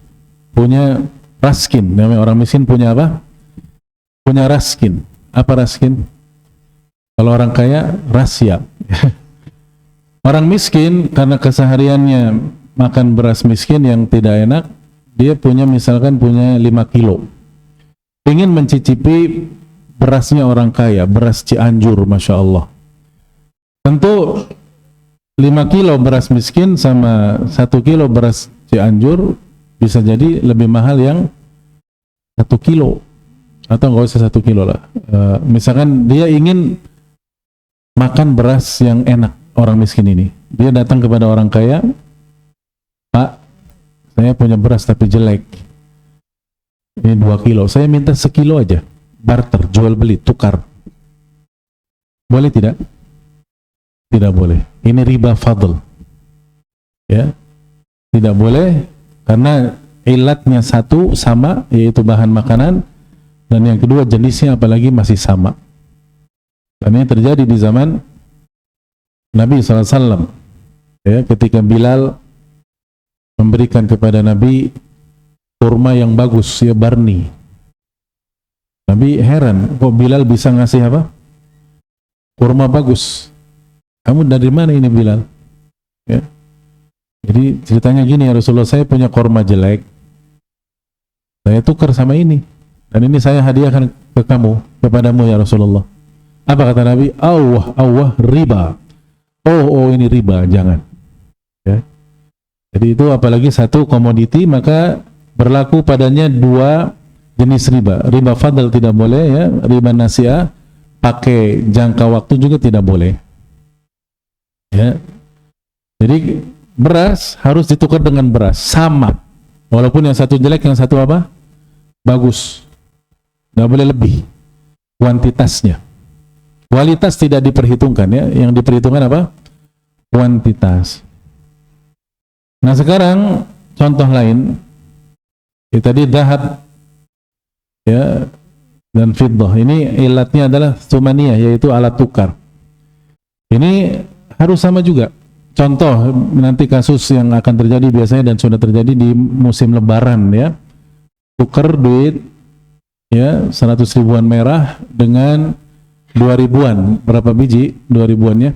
punya raskin, namanya orang miskin punya apa? Punya raskin. Apa raskin? Kalau orang kaya rasya. Orang miskin karena kesehariannya makan beras miskin yang tidak enak, dia punya misalkan punya 5 kilo. Ingin mencicipi berasnya orang kaya, beras Cianjur, Masya Allah. Tentu 5 kilo beras miskin sama 1 kilo beras Cianjur bisa jadi lebih mahal yang 1 kilo, atau nggak usah 1 kilo lah. Misalkan dia ingin makan beras yang enak, orang miskin ini, dia datang kepada orang kaya, Pak, saya punya beras tapi jelek, ini 2 kilo, saya minta 1 kilo aja, barter, jual beli, tukar, boleh tidak? Tidak boleh. Ini riba fadl, ya, tidak boleh, karena ilatnya satu, sama, yaitu bahan makanan, dan yang kedua jenisnya apalagi masih sama. Dan ini terjadi di zaman Nabi SAW, ya, ketika Bilal memberikan kepada Nabi kurma yang bagus, ya, barni. Nabi heran, kok Bilal bisa ngasih apa? Kurma bagus. Kamu dari mana ini, Bilal? Ya. Jadi ceritanya gini, ya Rasulullah, saya punya kurma jelek, saya tukar sama ini, dan ini saya hadiahkan ke kamu, kepadamu ya Rasulullah. Apa kata Nabi? Allah riba. Oh ini riba, jangan. Ya. Jadi itu apalagi satu komoditi, maka berlaku padanya 2 jenis riba. Riba fadl tidak boleh, ya. Riba nasiah pakai jangka waktu juga tidak boleh. Ya. Jadi beras harus ditukar dengan beras sama, walaupun yang satu jelek, yang satu apa? Bagus. Tidak boleh lebih kuantitasnya. Kualitas tidak diperhitungkan, ya. Yang diperhitungkan apa? Kuantitas. Nah sekarang contoh lain, ya, tadi dahab, ya, dan fiddah. Ini ilatnya adalah thumaniyah, yaitu alat tukar. Ini harus sama juga. Contoh nanti kasus yang akan terjadi biasanya dan sudah terjadi di musim lebaran, ya. Tukar duit, ya, 100 ribuan merah dengan 2 ribuan. Berapa biji 2 ribuannya?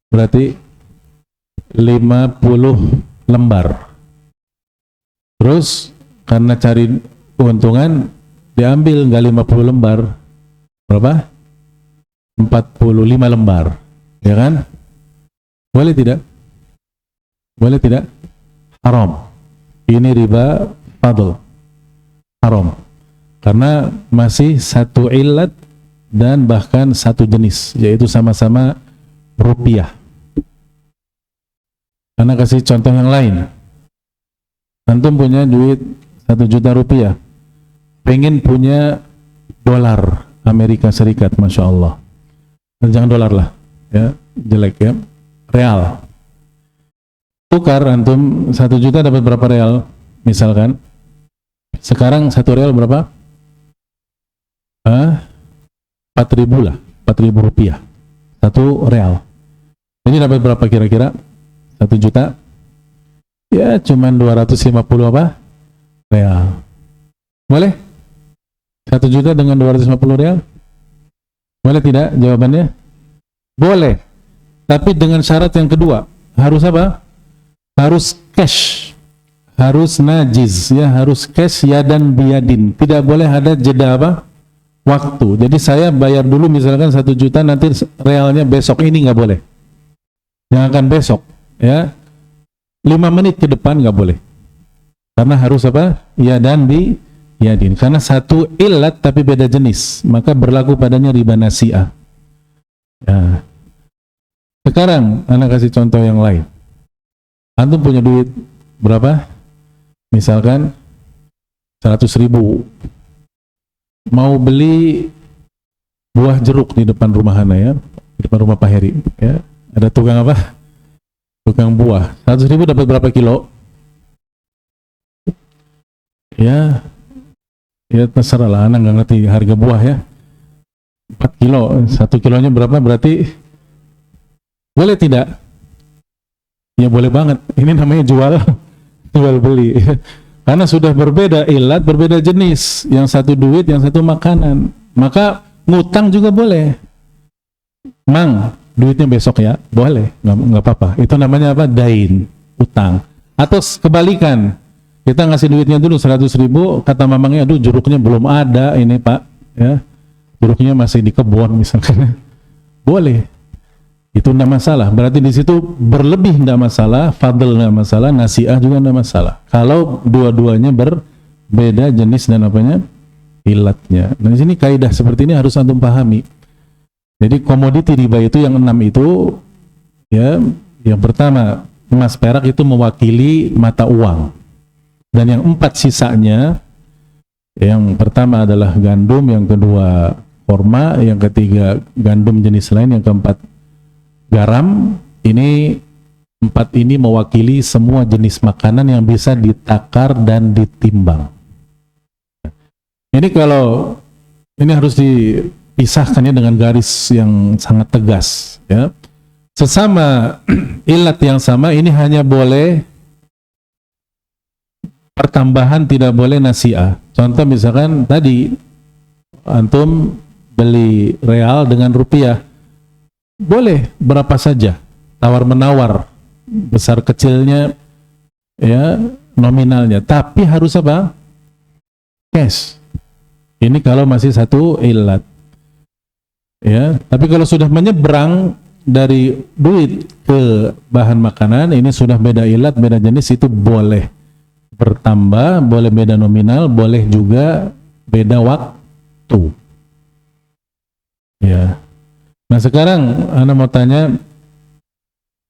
Berarti 50 lembar. Terus karena cari keuntungan diambil nggak 50 lembar. Berapa? 45 lembar. Ya kan? Boleh tidak? Boleh tidak? Haram. Ini riba fadl. Haram. Karena masih satu ilat dan bahkan satu jenis, yaitu sama-sama rupiah. Karena kasih contoh yang lain. Antum punya duit 1 juta rupiah, pengen punya dolar Amerika Serikat, Masya Allah. Jangan dolar lah, ya, jelek, ya. Real. Tukar antum 1 juta dapat berapa real? Misalkan sekarang 1 real berapa? 4.000 lah, 4.000 rupiah 1 real. Jadi dapat berapa kira-kira? 1 juta? Ya cuman 250 apa? Real. Boleh? 1 juta dengan 250 real? Boleh tidak jawabannya? Boleh. Tapi dengan syarat yang kedua, harus apa? Harus cash, harus najiz, ya, harus cash yadan biyadin. Tidak boleh ada jeda apa? Waktu. Jadi saya bayar dulu misalkan 1 juta, nanti realnya besok, ini nggak boleh. Yang akan besok, ya, 5 menit ke depan nggak boleh. Karena harus apa? Yadan biyadin. Karena satu ilat tapi beda jenis, maka berlaku padanya riba nasi'ah. Ya. Sekarang anak kasih contoh yang lain. Antum punya duit berapa? Misalkan 100.000 mau beli buah jeruk di depan rumah Hana ya, di depan rumah Pak Heri ya. Ada tukang apa? Tukang buah. 100.000 dapat berapa kilo? Ya, ya terserah lah, anak nggak ngerti harga buah ya. 4 kilo, 1 kilonya berapa berarti? Boleh tidak? Ya boleh banget. Ini namanya jual beli. Karena sudah berbeda ilat, berbeda jenis. Yang satu duit, yang satu makanan. Maka ngutang juga boleh. Mang, duitnya besok ya, boleh, nggak apa-apa. Itu namanya apa? Dain, utang. Atau kebalikan, kita ngasih duitnya dulu 100.000, kata mamangnya, aduh jeruknya belum ada ini Pak, ya, jeruknya masih di kebun misalkan, boleh. Itu tidak masalah. Berarti di situ berlebih tidak masalah, fadl tidak masalah, nasiah juga tidak masalah. Kalau dua-duanya berbeda jenis dan apanya, ilatnya. Nah di sini kaidah seperti ini harus antum pahami. Jadi komoditi riba itu yang 6 itu, ya, yang pertama emas perak itu mewakili mata uang, dan yang 4 sisanya, yang pertama adalah gandum, yang kedua korma, yang ketiga gandum jenis lain, yang keempat garam. Ini 4 ini mewakili semua jenis makanan yang bisa ditakar dan ditimbang. Ini kalau ini harus dipisahkannya dengan garis yang sangat tegas ya. Sesama ilat yang sama ini hanya boleh pertambahan, tidak boleh nasiah. Contoh misalkan tadi antum beli real dengan rupiah, boleh berapa saja, tawar menawar, besar kecilnya ya, nominalnya, tapi harus apa? Cash. Ini kalau masih satu ilat ya. Tapi kalau sudah menyeberang dari duit ke bahan makanan, ini sudah beda ilat, beda jenis, itu boleh bertambah, boleh beda nominal, boleh juga beda waktu ya. Nah sekarang Anda mau tanya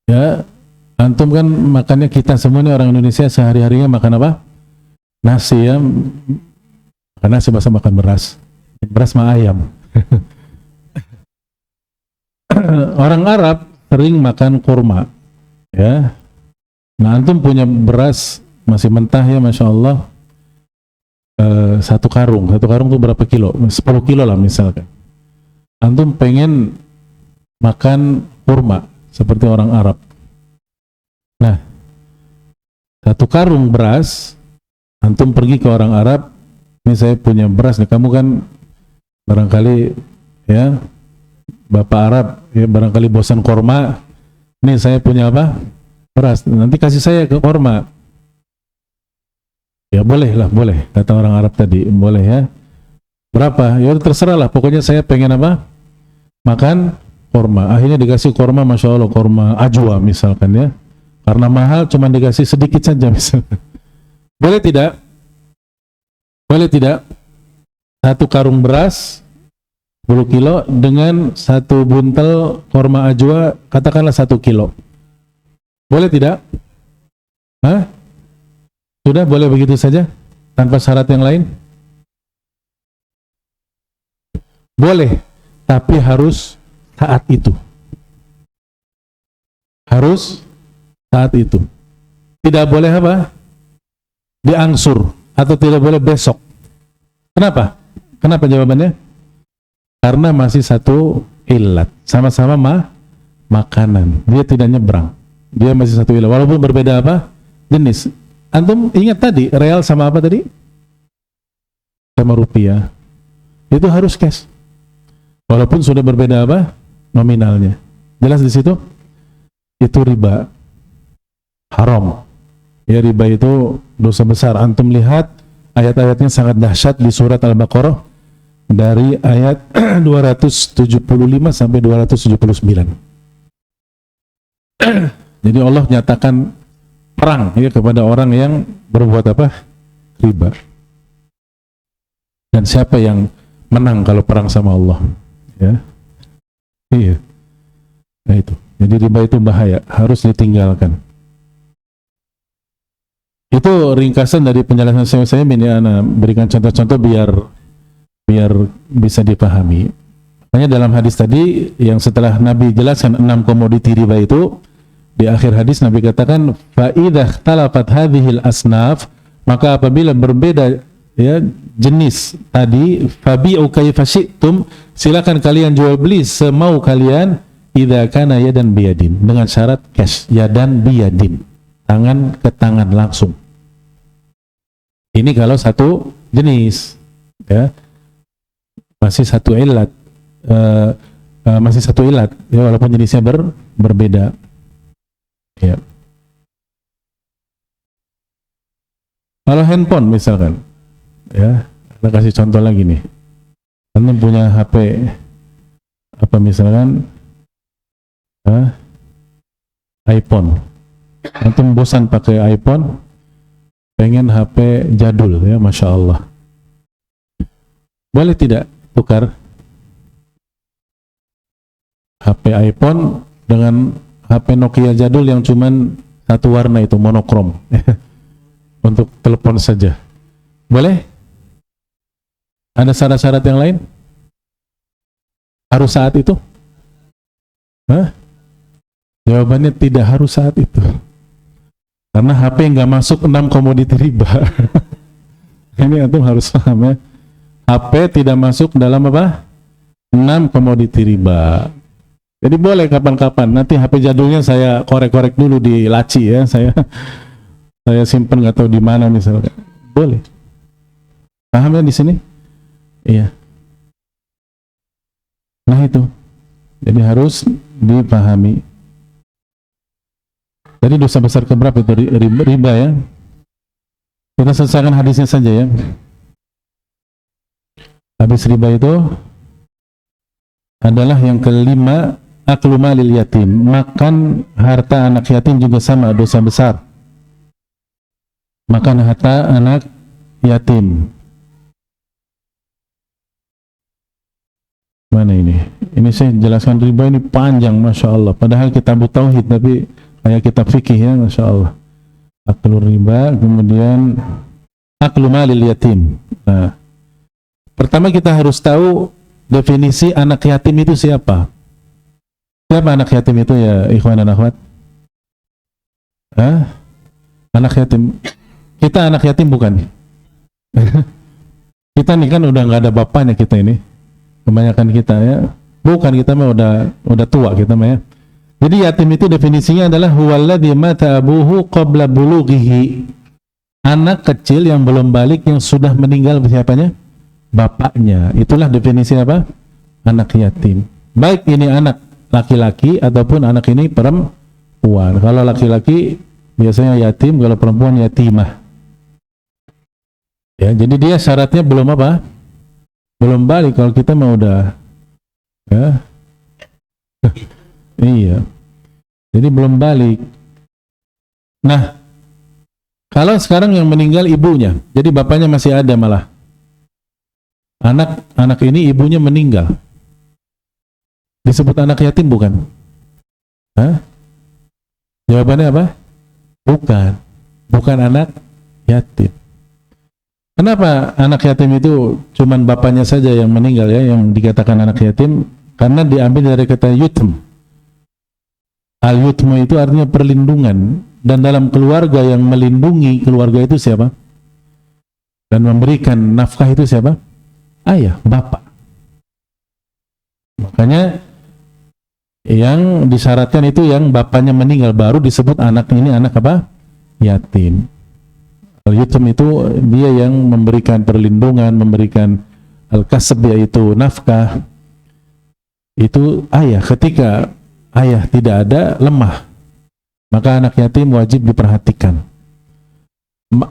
ya, antum kan makannya, kita semua ini orang Indonesia sehari-harinya makan apa? Nasi ya, makan nasi, bahasa makan beras mah ayam. Orang Arab sering makan kurma ya. Nah antum punya beras masih mentah ya, Masya Allah, 1 karung tuh berapa kilo? 10 kilo lah misalkan. Antum pengen makan kurma seperti orang Arab. Nah 1 karung beras, antum pergi ke orang Arab, ini saya punya beras nih, kamu kan barangkali ya Bapak Arab ya, barangkali bosan kurma, nih saya punya apa? Beras, nanti kasih saya ke kurma. Ya boleh lah, boleh, kata orang Arab tadi, boleh ya. Berapa? Ya terserah lah, pokoknya saya pengen apa? Makan kurma. Akhirnya dikasih kurma, Masya Allah, kurma ajwa misalkan ya, karena mahal cuma dikasih sedikit saja misalkan. Boleh tidak? Boleh tidak? 1 karung beras 10 kilo dengan 1 buntel kurma ajwa, katakanlah 1 kilo. Boleh tidak? Hah? Sudah boleh begitu saja tanpa syarat yang lain? Boleh, tapi harus saat itu. Harus saat itu. Tidak boleh apa? Diangsur, atau tidak boleh besok. Kenapa? Kenapa jawabannya? Karena masih satu ilat, sama-sama makanan. Dia tidak nyebrang. Dia masih satu ilat, walaupun berbeda apa? Jenis. Antum ingat tadi, real sama apa tadi? Sama rupiah. Itu harus cash. Walaupun sudah berbeda apa? Nominalnya. Jelas di situ? Itu riba. Haram. Ya, riba itu dosa besar. Antum lihat ayat-ayatnya sangat dahsyat di surat Al-Baqarah dari ayat 275 sampai 279. Jadi Allah nyatakan perang ya kepada orang yang berbuat apa? Riba. Dan siapa yang menang kalau perang sama Allah? Ya. Iya. Nah itu. Jadi riba itu bahaya, harus ditinggalkan. Itu ringkasan dari penjelasan saya ini, Ana berikan contoh-contoh biar bisa dipahami. Makanya dalam hadis tadi yang setelah Nabi jelaskan 6 komoditi riba itu, di akhir hadis Nabi katakan fa idza ikhtalafat hadhil asnaf, maka apabila berbeda ya jenis tadi, fabi'u kayfa syi'tum, silakan kalian jual beli semau kalian, idza kana yadan biyadin, dengan syarat cash, yadan biyadin, tangan ke tangan langsung. Ini kalau satu jenis ya, masih satu ilat, ya, walaupun jenisnya berbeda ya. Kalau handphone misalkan ya, kita kasih contoh lagi nih, antum punya HP apa misalkan iPhone, antum bosan pakai iPhone, pengen HP jadul ya, Masya Allah, boleh tidak tukar HP iPhone dengan HP Nokia jadul yang cuman satu warna itu, monokrom untuk telepon saja? Boleh? Ada syarat-syarat yang lain? Harus saat itu? Jawabannya tidak harus saat itu, karena HP nggak masuk 6 komoditi riba. Ini antum harus paham ya, HP tidak masuk dalam apa? 6 komoditi riba. Jadi boleh kapan-kapan, nanti HP jadulnya saya korek-korek dulu di laci ya, saya simpen nggak tahu di mana misalnya, boleh. Paham ya di sini? Iya. Nah itu, jadi harus dipahami. Jadi dosa besar keberapa itu riba ya? Kita selesaikan hadisnya saja ya. Habis riba itu adalah yang kelima, aklu malil yatim, makan harta anak yatim juga sama dosa besar. Makan harta anak yatim. Mana ini? Ini saya jelaskan riba ini panjang, Masya Allah. Padahal kitab tauhid, tapi kayak kitab fikih ya, Masya Allah. Aklu riba, kemudian aklu malil yatim. Nah, pertama kita harus tahu definisi anak yatim itu siapa. Siapa anak yatim itu ya, ikhwan dan akhwat? Anak yatim. Kita anak yatim bukan? Kita nih kan udah nggak ada bapaknya kita ini. Kebanyakan kita ya. Bukan, kita mah udah tua kita mah ya. Jadi yatim itu definisinya adalah huwaladzi mata abuhu qabla bulughihi. Anak kecil yang belum balik yang sudah meninggal siapanya? Bapaknya. Itulah definisi apa? Anak yatim. Baik ini anak laki-laki ataupun anak ini perempuan. Kalau laki-laki biasanya yatim, kalau perempuan yatimah. Ya, jadi dia syaratnya belum apa? Belum balik. Kalau kita mah udah ya. Iya. Jadi belum balik. Nah, kalau sekarang yang meninggal ibunya, jadi bapaknya masih ada malah. Anak ini ibunya meninggal. Disebut anak yatim bukan? Jawabannya apa? Bukan. Bukan anak yatim. Kenapa anak yatim itu cuman bapaknya saja yang meninggal ya, yang dikatakan anak yatim? Karena diambil dari kata yutim. Al-yutmu itu artinya perlindungan, dan dalam keluarga yang melindungi keluarga itu siapa? Dan memberikan nafkah itu siapa? Ayah, bapak. Makanya yang disyaratkan itu yang bapaknya meninggal, baru disebut anak ini anak apa? Yatim. Al-yutim itu dia yang memberikan perlindungan, memberikan al-kasab, yaitu nafkah. Itu ayah. Ketika ayah tidak ada, lemah, maka anak yatim wajib diperhatikan.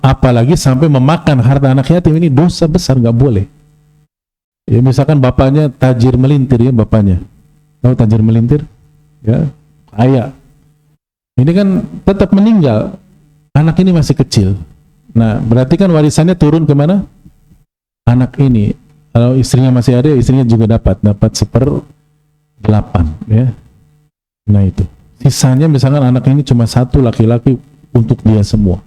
Apalagi sampai memakan harta anak yatim, ini dosa besar, nggak boleh. Ya misalkan bapaknya tajir melintir ya, bapaknya. Tahu tajir melintir? Ya, kaya. Ini kan tetap meninggal. Anak ini masih kecil. Nah, berarti kan warisannya turun kemana? Anak ini. Kalau istrinya masih ada, istrinya juga dapat 1/8 ya. Nah itu. Sisanya misalkan anak ini cuma satu laki-laki untuk dia semua.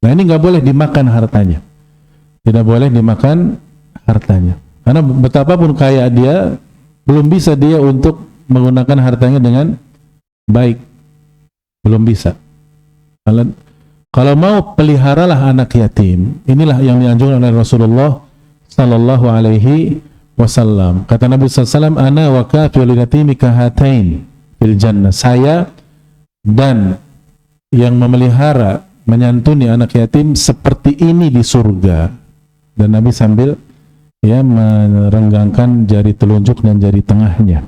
Nah, ini nggak boleh dimakan hartanya. Tidak boleh dimakan hartanya. Karena betapapun kaya dia, belum bisa dia untuk menggunakan hartanya dengan baik. Belum bisa. Kalau mau peliharalah anak yatim. Inilah yang dianjurkan oleh Rasulullah sallallahu alaihi wasallam. Kata Nabi sallallahu alaihi wasallam, "Ana wa kafilul yatimi kahatain fil jannah." Saya dan yang memelihara, menyantuni anak yatim seperti ini di surga. Dan Nabi sambil merenggangkan jari telunjuk dan jari tengahnya.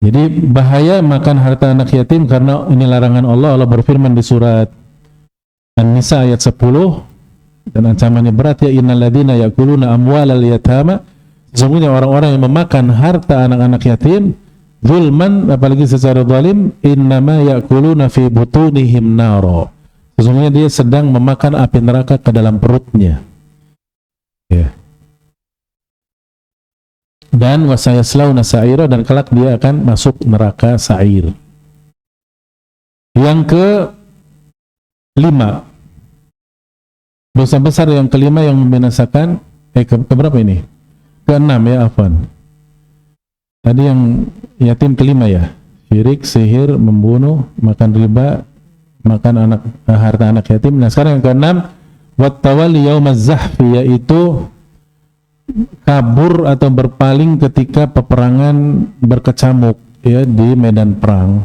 Jadi bahaya makan harta anak yatim karena ini larangan Allah. Allah berfirman di surat An-Nisa ayat 10 dan ancamannya berat, ya innal ladzina yakuluna amwalal yatama, sesungguhnya orang-orang yang memakan harta anak-anak yatim zulman, apalagi secara zalim, innama yakuluna fi butunihim naro, sesungguhnya dia sedang memakan api neraka ke dalam perutnya. Ya. Dan wasayaslauna sa'ira, dan kelak dia akan masuk neraka sa'ir. Yang kelima, dosa besar yang kelima yang membinasakan, keberapa ini? Keenam ya, afwan. Tadi yang yatim kelima ya, syirik, sihir, membunuh, makan riba, makan harta anak yatim. Nah sekarang yang keenam, wattawalli yaumaz zahfi, yaitu kabur atau berpaling ketika peperangan berkecamuk ya di medan perang.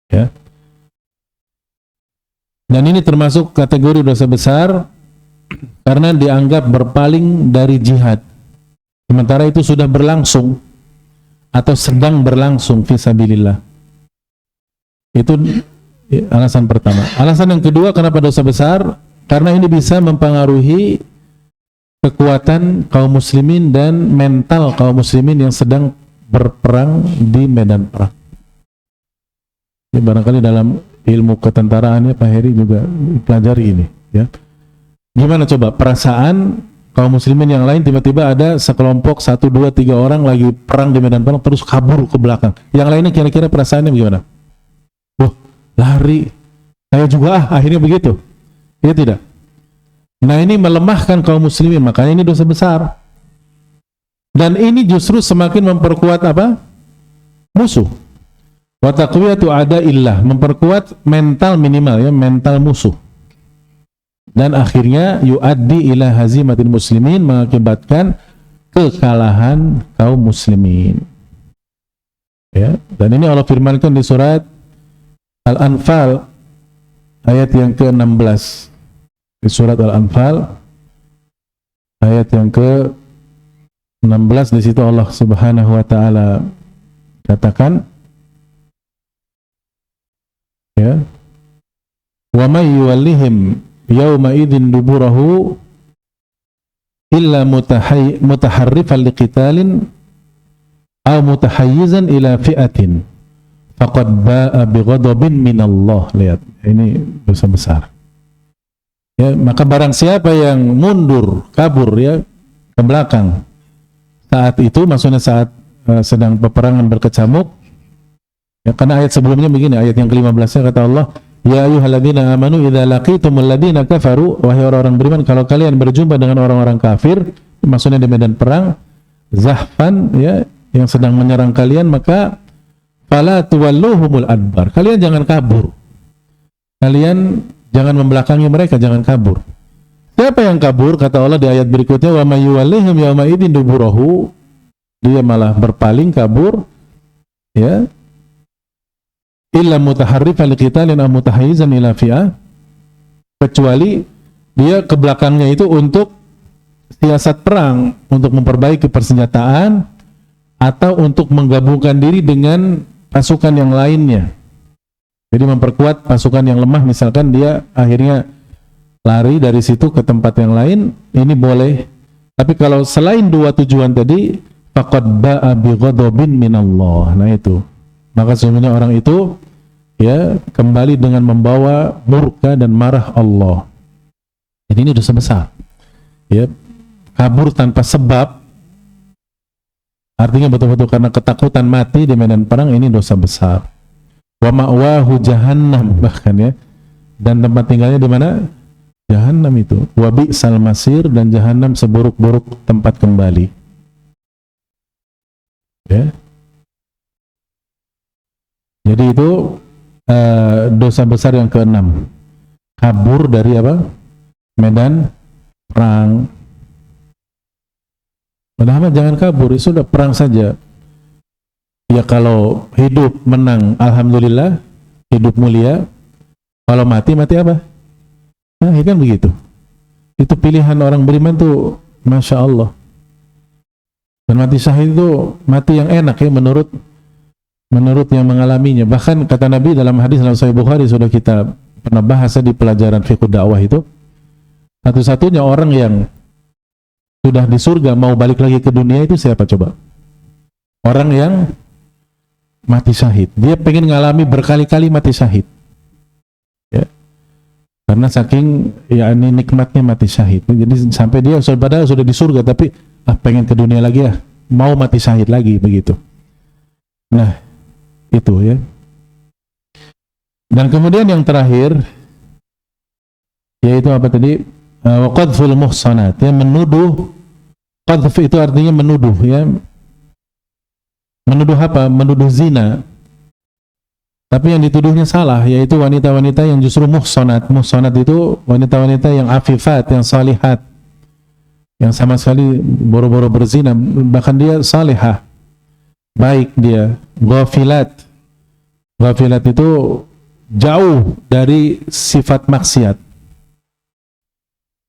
Ya. Dan ini termasuk kategori dosa besar karena dianggap berpaling dari jihad. Sementara itu sudah berlangsung atau sedang berlangsung fisabilillah. Itu alasan pertama. Alasan yang kedua kenapa dosa besar? Karena ini bisa mempengaruhi kekuatan kaum muslimin dan mental kaum muslimin yang sedang berperang di medan perang. Ya, barangkali dalam ilmu ketentaraannya Pak Heri juga pelajari ini. Ya. Gimana coba perasaan kaum muslimin yang lain tiba-tiba ada sekelompok 1, 2, 3 orang lagi perang di medan perang terus kabur ke belakang. Yang lainnya kira-kira perasaannya gimana? Wah, lari. Saya juga akhirnya begitu. Ya tidak? Nah ini melemahkan kaum muslimin, makanya ini dosa besar. Dan ini justru semakin memperkuat apa? Musuh. Wa taqwiyatu a'da'illah, memperkuat mental minimal ya, mental musuh. Dan akhirnya yuaddi ila hazimatil muslimin, mengakibatkan kekalahan kaum muslimin. Ya, dan ini Allah firmankan di surat Al-Anfal ayat yang ke-16. Di surat Al-Anfal ayat yang ke-16, di situ Allah Subhanahu wa taala katakan ya, wa may yuwallihim yawma idzin duburahu illa mutaharrifan liqitalin aw mutahayyizan ila fi'atin faqad ba'a bighadabin minallah. Lihat, ini dosa besar. Ya, maka barang siapa yang mundur, kabur ya ke belakang saat itu, maksudnya saat sedang peperangan berkecamuk ya, karena ayat sebelumnya begini, ayat yang ke-15 kata Allah, ya ayyuhalladzina amanu idza laqitumul ladzina kafaru, wahai orang-orang beriman, kalau kalian berjumpa dengan orang-orang kafir, maksudnya di medan perang, zahfan ya, yang sedang menyerang kalian, maka fala tuwalluhumul adbar, kalian jangan kabur, kalian jangan membelakangi mereka, jangan kabur. Siapa yang kabur? Kata Allah di ayat berikutnya, wa may yuwallihim yawma idzin duburahu, dia malah berpaling, kabur ya, illa mutaharrifan liqitalin aw mutahayyizan ila fi'ah, kecuali dia ke belakangnya itu untuk siasat perang, untuk memperbaiki persenjataan atau untuk menggabungkan diri dengan pasukan yang lainnya. Jadi memperkuat pasukan yang lemah, misalkan dia akhirnya lari dari situ ke tempat yang lain, ini boleh. Tapi kalau selain dua tujuan tadi, faqad ba'a bighadabin minallah. Nah itu, maka sesungguhnya orang itu ya kembali dengan membawa murka dan marah Allah. Jadi ini dosa besar. Ya, kabur tanpa sebab, artinya betul-betul karena ketakutan mati di medan perang, ini dosa besar. Wa ma'wahu jahannam, bahkan ya. Dan tempat tinggalnya di mana? Jahannam itu. Wa bi'sal masir, dan jahannam seburuk-buruk tempat kembali. Ya. Jadi itu dosa besar yang keenam. Kabur dari apa? Medan perang. Padahal jangan kabur, sudah perang saja. Ya kalau hidup menang, alhamdulillah, hidup mulia. Kalau mati, mati apa? Nah, kan begitu. Itu pilihan orang beriman tuh, Masya Allah. Dan mati syahid itu mati yang enak ya, menurut yang mengalaminya. Bahkan kata Nabi dalam hadis dalam Sahih Bukhari, sudah kita pernah bahas di pelajaran fiqh dakwah itu, satu-satunya orang yang sudah di surga mau balik lagi ke dunia itu siapa coba? Orang yang mati syahid. Dia pengen ngalami berkali-kali mati syahid. Ya. Karena saking ya ini nikmatnya mati syahid. Jadi sampai dia padahal sudah di surga tapi pengen ke dunia lagi ya, mau mati syahid lagi begitu. Nah, itu ya. Dan kemudian yang terakhir yaitu apa tadi? Wa qadful muhsanat, ya, menuduh. Qadf itu artinya menuduh ya. Menuduh apa? Menuduh zina. Tapi yang dituduhnya salah, yaitu wanita-wanita yang justru muhsanat. Muhsanat itu wanita-wanita yang afifat, yang salihat, yang sama sekali boro-boro berzina, bahkan dia salihah, baik dia. Ghafilat. Ghafilat itu jauh dari sifat maksiat.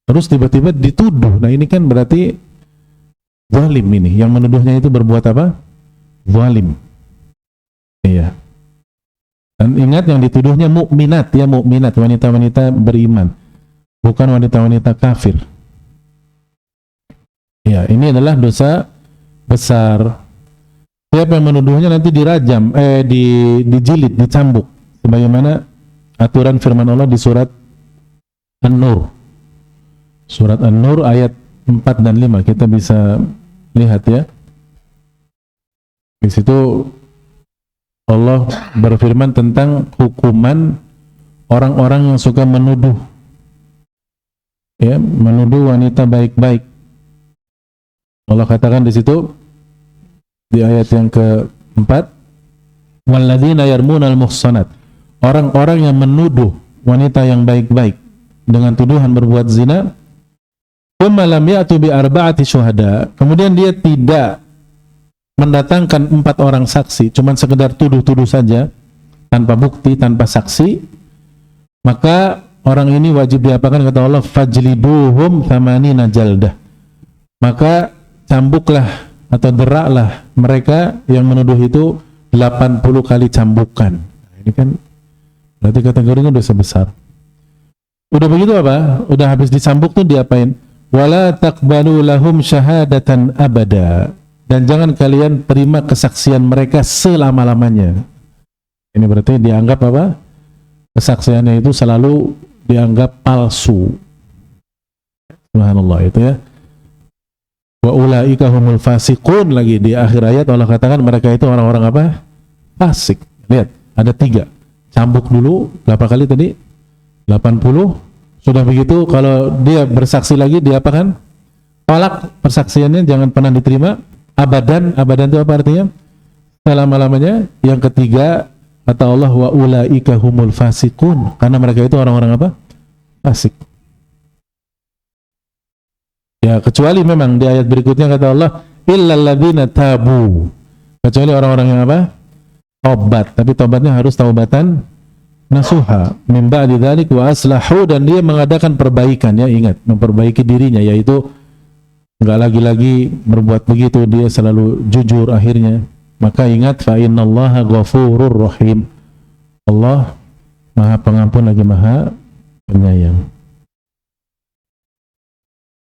Terus tiba-tiba dituduh. Nah ini kan berarti zalim ini. Yang menuduhnya itu berbuat apa? Zalim. Iya. Dan ingat yang dituduhnya mukminat, ya, mukminat, wanita-wanita beriman, bukan wanita-wanita kafir. Ya, ini adalah dosa besar. Siapa yang menuduhnya nanti dirajam, dijilid, dicambuk, sebagaimana aturan firman Allah di surat An-Nur. Surat An-Nur ayat 4 dan 5 kita bisa lihat ya. Di situ Allah berfirman tentang hukuman orang-orang yang suka menuduh, ya, menuduh wanita baik-baik. Allah katakan di situ di ayat yang keempat, walladzina yarmunal muhsanat, orang-orang yang menuduh wanita yang baik-baik dengan tuduhan berbuat zina, tsumma lam ya'tu bi arba'ati syuhada, kemudian dia tidak mendatangkan 4 orang saksi, cuman sekedar tuduh-tuduh saja tanpa bukti, tanpa saksi, maka orang ini wajib diapakan? Kata Allah, fajliduhum thamanina jaldah, maka cambuklah atau deraklah mereka yang menuduh itu 80 kali cambukan. Ini kan berarti kategorinya dosa besar. Udah begitu apa? Udah habis dicambuk tuh diapain? Wala taqbalu lahum syahadatan abada, dan jangan kalian terima kesaksian mereka selama-lamanya. Ini berarti dianggap apa? Kesaksiannya itu selalu dianggap palsu. Subhanallah, itu ya. Wa ulaika humul fasiqun, lagi di akhir ayat Allah katakan mereka itu orang-orang apa? Fasik. Lihat, ada 3. Cambuk dulu berapa kali tadi? 80. Sudah begitu kalau dia bersaksi lagi dia apakan? Tolak persaksiannya, jangan pernah diterima. Abadan, abadan itu apa artinya? Selama-lamanya. Yang ketiga kata Allah, wa ulaika humul fasiqun, karena mereka itu orang-orang apa? Fasik. Ya, kecuali memang di ayat berikutnya kata Allah, illal ladzina tabu, kecuali orang-orang yang apa? Tobat, tapi tobatnya harus taubatan nasuha min ba'di dzalik wa aslahu, dan dia mengadakan perbaikan, ya, ingat, memperbaiki dirinya, yaitu enggak lagi-lagi berbuat begitu, dia selalu jujur akhirnya. Maka ingat, fa innallaha ghafurur rahim, Allah Maha Pengampun lagi Maha Penyayang.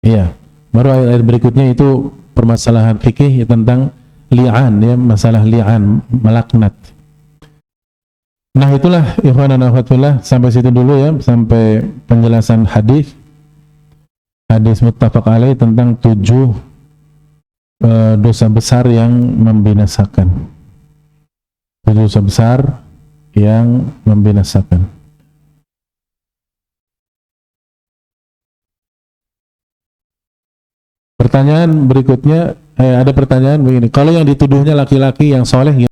Iya, baru ayat berikutnya itu permasalahan fikih tentang li'an, ya, masalah li'an, melaknat. Nah itulah ikhwanan akhwatullah, sampai situ dulu ya, sampai penjelasan hadis muttafaq alaih tentang 7 dosa besar yang membinasakan. 7 dosa besar yang membinasakan. Pertanyaan berikutnya, ada pertanyaan begini, kalau yang dituduhnya laki-laki yang soleh